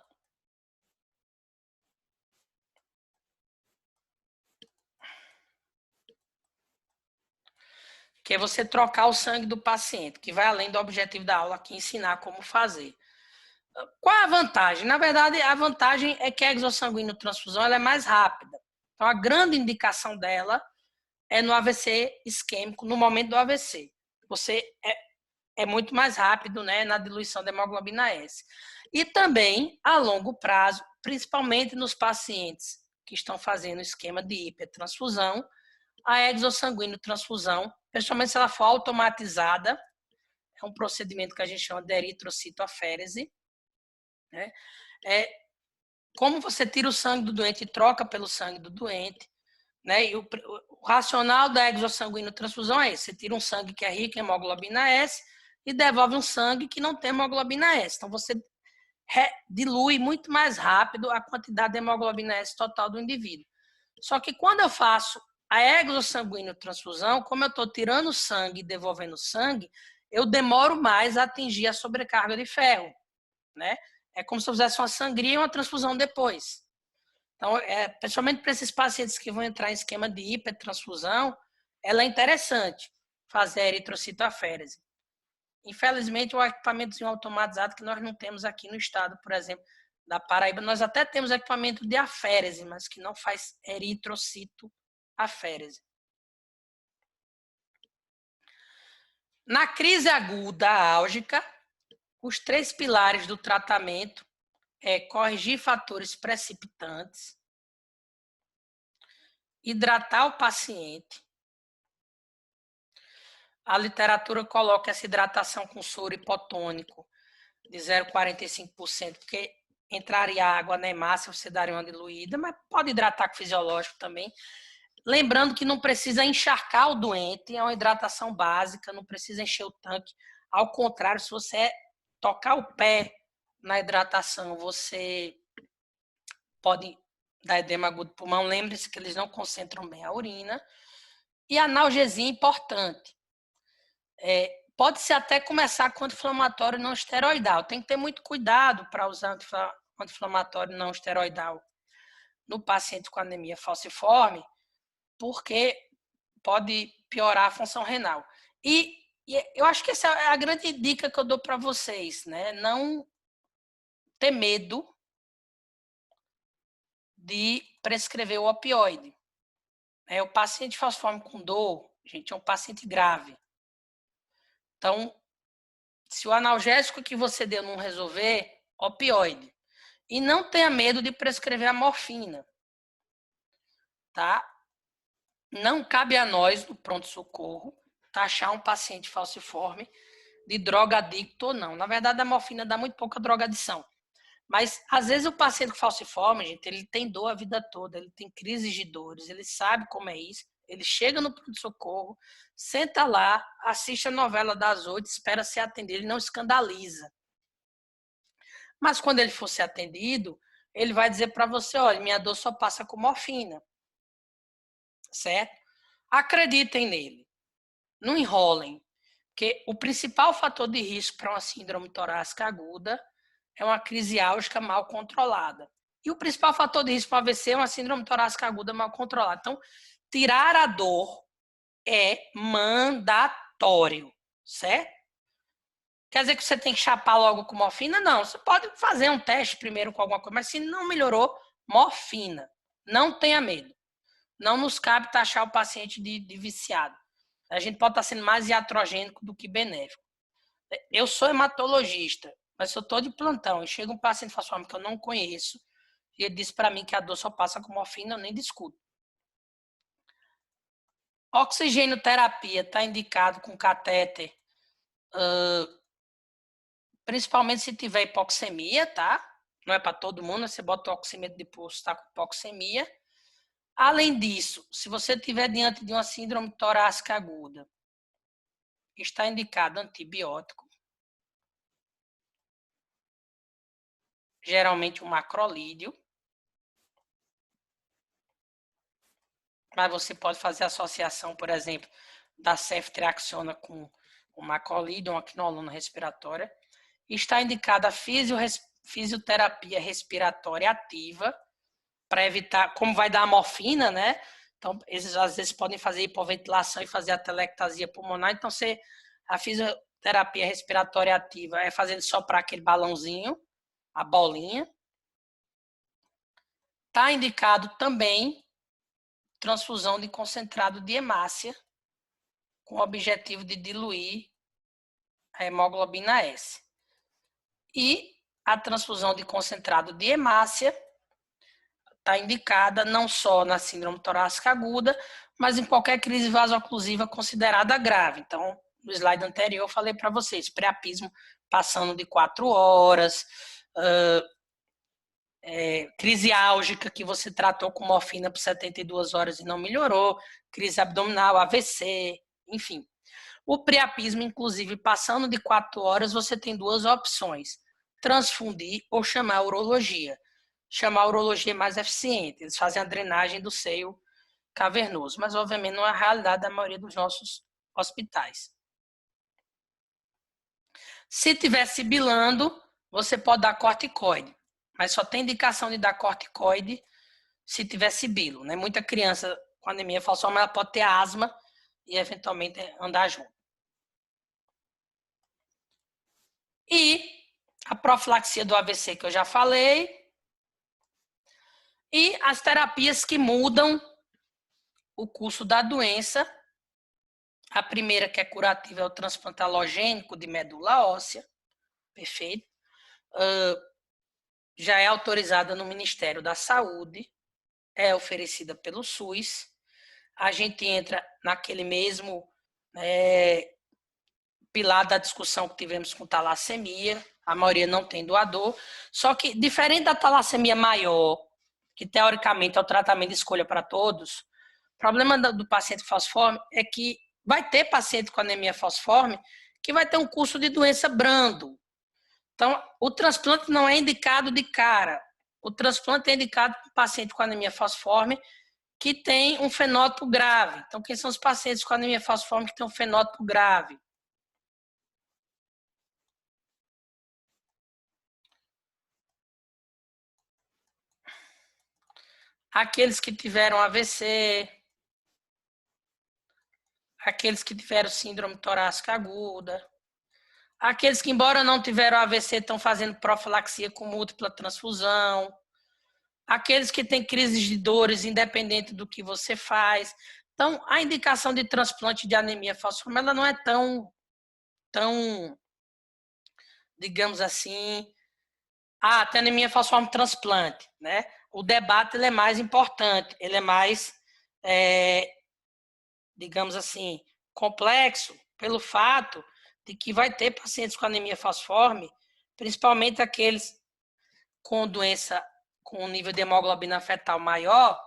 Que é você trocar o sangue do paciente, que vai além do objetivo da aula aqui, ensinar como fazer. Qual é a vantagem? Na verdade, a vantagem é que a exossanguíneo transfusão ela é mais rápida. Então, a grande indicação dela é no AVC isquêmico, no momento do AVC. Você é muito mais rápido, né, na diluição da hemoglobina S. E também, a longo prazo, principalmente nos pacientes que estão fazendo esquema de hipertransfusão, a exossanguíneo transfusão, principalmente se ela for automatizada, é um procedimento que a gente chama de eritrocitoaférese, né? Como você tira o sangue do doente e troca pelo sangue do doente, né? E o racional da exossanguíneo transfusão é esse: você tira um sangue que é rico em hemoglobina S e devolve um sangue que não tem hemoglobina S. Então, você dilui muito mais rápido a quantidade de hemoglobina S total do indivíduo. Só que quando eu faço a exossanguíneo transfusão, como eu estou tirando sangue e devolvendo sangue, eu demoro mais a atingir a sobrecarga de ferro, né? É como se eu fizesse uma sangria e uma transfusão depois. Então, principalmente para esses pacientes que vão entrar em esquema de hipertransfusão, ela é interessante fazer a eritrocitoaférese. Infelizmente, o equipamento automatizado que nós não temos aqui no estado, por exemplo, da Paraíba, nós até temos equipamento de aférese, mas que não faz eritrocitoaférese. aférese. Na crise aguda álgica, os 3 pilares do tratamento é corrigir fatores precipitantes, hidratar o paciente. A literatura coloca essa hidratação com soro hipotônico de 0,45%, porque entraria água na hemácia, você daria uma diluída, mas pode hidratar com fisiológico também. Lembrando que não precisa encharcar o doente, é uma hidratação básica, não precisa encher o tanque. Ao contrário, se você tocar o pé na hidratação, você pode dar edema agudo do pulmão. Lembre-se que eles não concentram bem a urina. E analgesia importante. Pode-se até começar com anti-inflamatório não esteroidal. Tem que ter muito cuidado para usar anti-inflamatório não esteroidal no paciente com anemia falciforme, porque pode piorar a função renal. E eu acho que essa é a grande dica que eu dou para vocês, né? Não ter medo de prescrever o opioide. O paciente falciforme com dor, gente, é um paciente grave. Então, se o analgésico que você deu não resolver, opioide. E não tenha medo de prescrever a morfina, tá? Não cabe a nós, no pronto-socorro, taxar um paciente falciforme de droga adicto ou não. Na verdade, a morfina dá muito pouca drogadição. Mas, às vezes, o paciente falciforme, gente, ele tem dor a vida toda, ele tem crises de dores, ele sabe como é isso, ele chega no pronto-socorro, senta lá, assiste a novela das 8, espera ser atendido, ele não escandaliza. Mas, quando ele for ser atendido, ele vai dizer para você, olha, minha dor só passa com morfina. Certo? Acreditem nele. Não enrolem. Porque o principal fator de risco para uma síndrome torácica aguda é uma crise álgica mal controlada. E o principal fator de risco para AVC é uma síndrome torácica aguda mal controlada. Então, tirar a dor é mandatório, certo? Quer dizer que você tem que chapar logo com morfina? Não, você pode fazer um teste primeiro com alguma coisa, mas se não melhorou, morfina. Não tenha medo. Não nos cabe taxar o paciente de viciado. A gente pode estar sendo mais iatrogênico do que benéfico. Eu sou hematologista, mas eu estou de plantão e chega um paciente falciforme que eu não conheço e ele disse para mim que a dor só passa com morfina, eu nem discuto. Oxigenoterapia está indicado com catéter, principalmente se tiver hipoxemia, tá? Não é para todo mundo, você bota o oxímetro de pulso, está com hipoxemia. Além disso, se você estiver diante de uma síndrome torácica aguda, está indicado antibiótico, geralmente um macrolídeo, mas você pode fazer associação, por exemplo, da ceftriaxona com o macrolídeo, uma quinolona respiratória. Está indicada a fisioterapia respiratória ativa, para evitar, como vai dar a morfina, né? Então, eles às vezes podem fazer hipoventilação e fazer a telectasia pulmonar. Então, a fisioterapia respiratória ativa é fazendo soprar aquele balãozinho, a bolinha. Está indicado também transfusão de concentrado de hemácia, com o objetivo de diluir a hemoglobina S. E a transfusão de concentrado de hemácia está indicada não só na síndrome torácica aguda, mas em qualquer crise vasoclusiva considerada grave. Então, no slide anterior eu falei para vocês, priapismo passando de 4 horas, crise álgica que você tratou com morfina por 72 horas e não melhorou, crise abdominal, AVC, enfim. O priapismo, inclusive, passando de 4 horas, você tem 2 opções, transfundir ou chamar a urologia. Chamar a urologia mais eficiente, eles fazem a drenagem do seio cavernoso, mas obviamente não é a realidade da maioria dos nossos hospitais. Se estiver sibilando, você pode dar corticoide, mas só tem indicação de dar corticoide se tiver sibilo, né? Muita criança com anemia falciforme, ela pode ter asma e eventualmente andar junto. E a profilaxia do AVC que eu já falei, e as terapias que mudam o curso da doença. A primeira, que é curativa, é o transplante halogênico de medula óssea. Perfeito. Já é autorizada no Ministério da Saúde, é oferecida pelo SUS. A gente entra naquele mesmo pilar da discussão que tivemos com talassemia. A maioria não tem doador. Só que, diferente da talassemia maior, que teoricamente é o tratamento de escolha para todos, o problema do paciente falciforme é que vai ter paciente com anemia falciforme que vai ter um curso de doença brando. Então, o transplante não é indicado de cara. O transplante é indicado para o paciente com anemia falciforme que tem um fenótipo grave. Então, quem são os pacientes com anemia falciforme que têm um fenótipo grave? Aqueles que tiveram AVC, aqueles que tiveram síndrome torácica aguda, aqueles que, embora não tiveram AVC, estão fazendo profilaxia com múltipla transfusão, aqueles que têm crises de dores independente do que você faz. Então, a indicação de transplante de anemia falciforme, ela não é tão, digamos assim, tem anemia falciforme transplante, né? O debate ele é mais importante, ele é mais, digamos assim, complexo pelo fato de que vai ter pacientes com anemia falciforme, principalmente aqueles com doença com nível de hemoglobina fetal maior,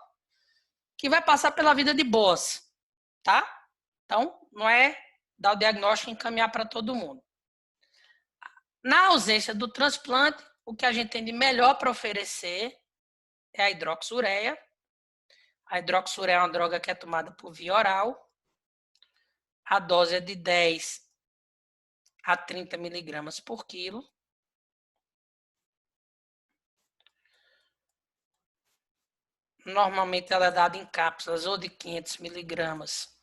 que vai passar pela vida de boas, tá? Então, não é dar o diagnóstico e encaminhar para todo mundo. Na ausência do transplante, o que a gente tem de melhor para oferecer é a hidroxureia. A hidroxureia é uma droga que é tomada por via oral. A dose é de 10 a 30 miligramas por quilo. Normalmente ela é dada em cápsulas ou de 500 miligramas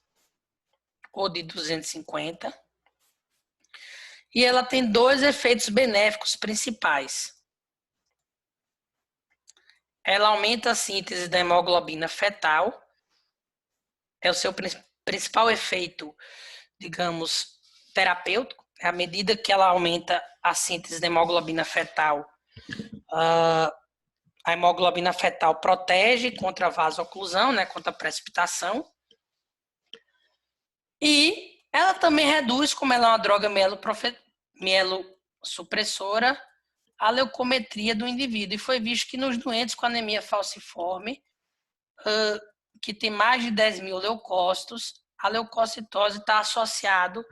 ou de 250. E ela tem 2 efeitos benéficos principais. Ela aumenta a síntese da hemoglobina fetal. É o seu principal efeito, digamos, terapêutico. À medida que ela aumenta a síntese da hemoglobina fetal, a hemoglobina fetal protege contra a vasoclusão, né, contra a precipitação. E ela também reduz, como ela é uma droga mielossupressora, a leucometria do indivíduo. E foi visto que nos doentes com anemia falciforme, que tem mais de 10 mil leucócitos, a leucocitose está associado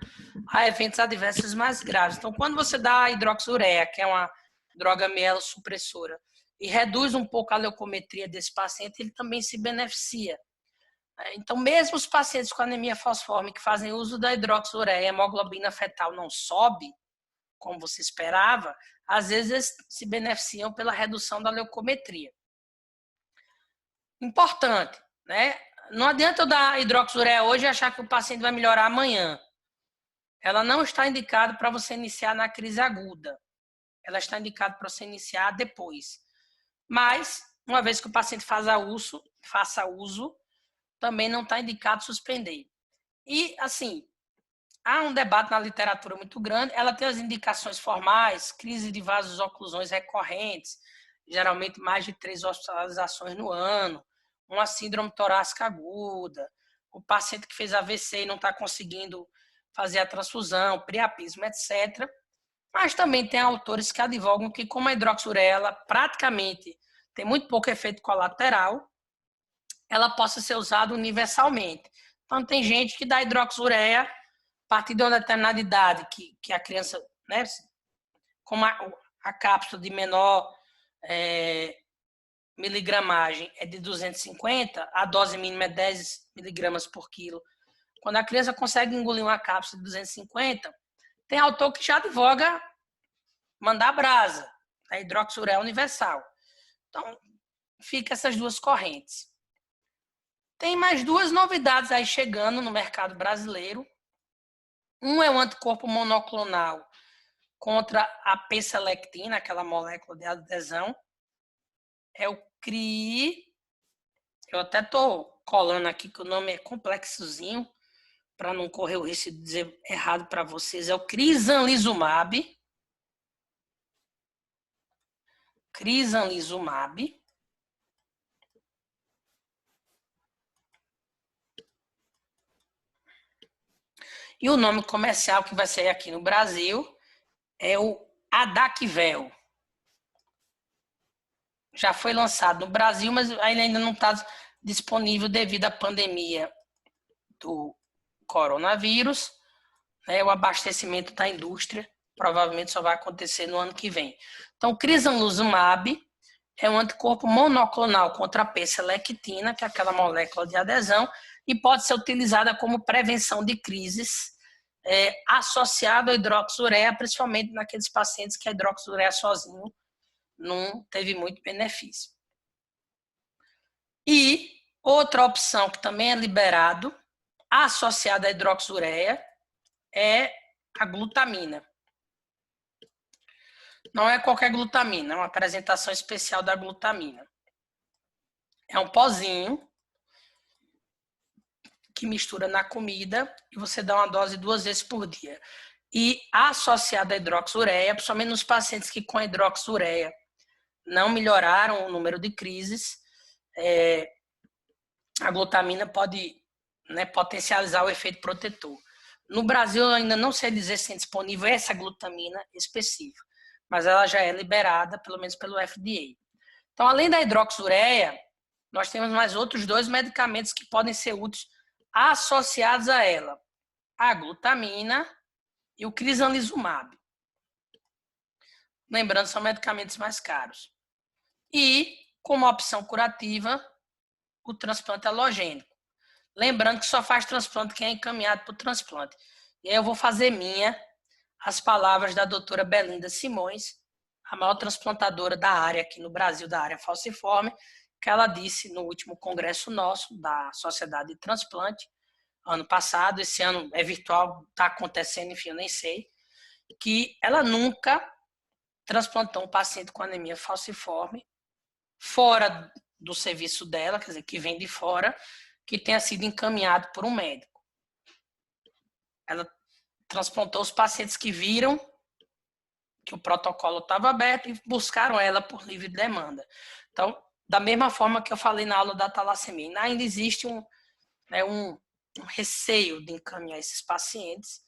a eventos adversos mais graves. Então, quando você dá a hidroxureia, que é uma droga mielossupressora, e reduz um pouco a leucometria desse paciente, ele também se beneficia. Então, mesmo os pacientes com anemia falciforme que fazem uso da hidroxureia, a hemoglobina fetal não sobe, como você esperava, às vezes eles se beneficiam pela redução da leucometria. Importante, né? Não adianta eu dar hidroxureia hoje e achar que o paciente vai melhorar amanhã. Ela não está indicada para você iniciar na crise aguda. Ela está indicada para você iniciar depois. Mas, uma vez que o paciente faça uso, também não está indicado suspender. E, assim, há um debate na literatura muito grande. Ela tem as indicações formais, crise de vasoclusões recorrentes, geralmente mais de 3 hospitalizações no ano, uma síndrome torácica aguda, o paciente que fez AVC e não está conseguindo fazer a transfusão, priapismo, etc. Mas também tem autores que advogam que, como a hidroxureia ela praticamente tem muito pouco efeito colateral, ela possa ser usada universalmente. Então, tem gente que dá hidroxureia a partir de uma determinada idade, que a criança, né, como a cápsula de menor miligramagem é de 250, a dose mínima é 10 miligramas por quilo. Quando a criança consegue engolir uma cápsula de 250, tem autor que já advoga mandar brasa, a hidroxureia universal. Então, fica essas duas correntes. Tem mais 2 novidades aí chegando no mercado brasileiro. Um é o anticorpo monoclonal contra a P-selectina, aquela molécula de adesão. É o CRI. Eu até estou colando aqui que o nome é complexozinho, para não correr o risco de dizer errado para vocês, é o crisanlizumab. Crisanlizumab. E o nome comercial que vai sair aqui no Brasil é o Adakvel. Já foi lançado no Brasil, mas ainda não está disponível devido à pandemia do coronavírus. Né? O abastecimento da indústria provavelmente só vai acontecer no ano que vem. Então, o crisanlizumab é um anticorpo monoclonal contra a P-selectina, que é aquela molécula de adesão, e pode ser utilizada como prevenção de crises associado à hidroxureia, principalmente naqueles pacientes que a hidroxureia sozinho não teve muito benefício. E outra opção que também é liberado, associada à hidroxureia, é a glutamina. Não é qualquer glutamina, é uma apresentação especial da glutamina. É um pozinho que mistura na comida e você dá uma dose 2 vezes por dia. E associada à hidroxureia, principalmente nos pacientes que com a hidroxureia não melhoraram o número de crises, a glutamina pode, né, potencializar o efeito protetor. No Brasil, ainda não sei dizer se é disponível essa glutamina específica, mas ela já é liberada, pelo menos pelo FDA. Então, além da hidroxureia, nós temos mais outros 2 medicamentos que podem ser úteis associados a ela, a glutamina e o crisanlizumab. Lembrando, são medicamentos mais caros. E, como opção curativa, o transplante halogênico. Lembrando que só faz transplante quem é encaminhado para o transplante. E aí eu vou fazer minha as palavras da doutora Belinda Simões, a maior transplantadora da área aqui no Brasil, da área falciforme, que ela disse no último congresso nosso, da Sociedade de Transplante, ano passado, esse ano é virtual, está acontecendo, enfim, eu nem sei, que ela nunca transplantou um paciente com anemia falciforme fora do serviço dela, quer dizer, que vem de fora, que tenha sido encaminhado por um médico. Ela transplantou os pacientes que viram que o protocolo estava aberto e buscaram ela por livre demanda. Então, da mesma forma que eu falei na aula da talassemia, ainda existe um receio de encaminhar esses pacientes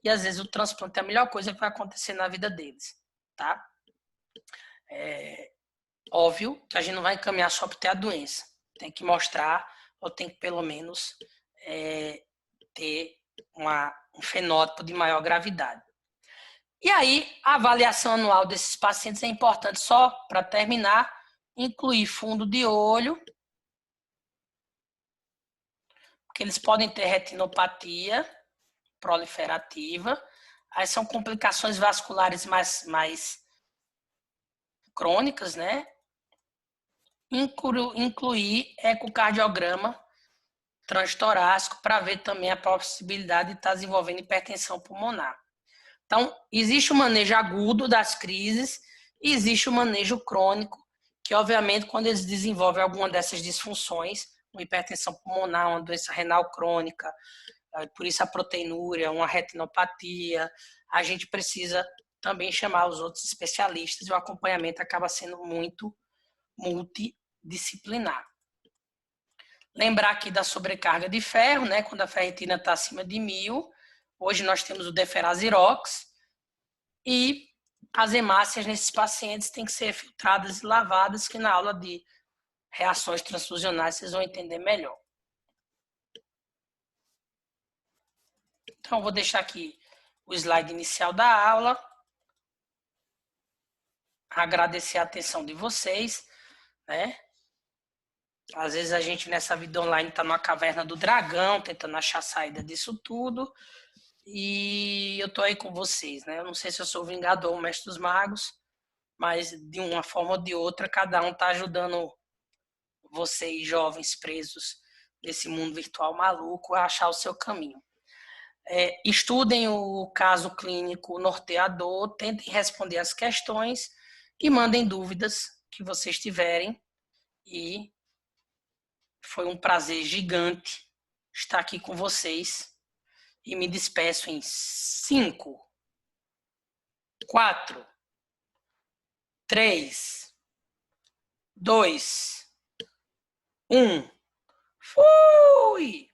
e às vezes o transplante é a melhor coisa que vai acontecer na vida deles, tá? Óbvio que a gente não vai encaminhar só para ter a doença, tem que mostrar ou tem que pelo menos ter um fenótipo de maior gravidade. E aí, a avaliação anual desses pacientes é importante, só para terminar, incluir fundo de olho, porque eles podem ter retinopatia proliferativa, aí são complicações vasculares mais crônicas, né? Incluir ecocardiograma transtorácico para ver também a possibilidade de estar desenvolvendo hipertensão pulmonar. Então, existe o manejo agudo das crises e existe o manejo crônico, que obviamente quando eles desenvolvem alguma dessas disfunções, uma hipertensão pulmonar, uma doença renal crônica, por isso a proteinúria, uma retinopatia, a gente precisa também chamar os outros especialistas e o acompanhamento acaba sendo muito multidisciplinar. Lembrar aqui da sobrecarga de ferro, né? Quando a ferritina está acima de 1000, hoje nós temos o Deferazirox e as hemácias nesses pacientes têm que ser filtradas e lavadas, que na aula de reações transfusionais vocês vão entender melhor. Então, eu vou deixar aqui o slide inicial da aula. Agradecer a atenção de vocês, né? Às vezes a gente nessa vida online está numa caverna do dragão, tentando achar a saída disso tudo. E eu tô aí com vocês, né? Eu não sei se eu sou o Vingador ou o Mestre dos Magos, mas de uma forma ou de outra, cada um tá ajudando vocês, jovens presos nesse mundo virtual maluco, a achar o seu caminho. Estudem o caso clínico norteador, tentem responder as questões e mandem dúvidas que vocês tiverem e Foi um prazer gigante estar aqui com vocês. E me despeço em 5, 4, 3, 2, 1. Fui!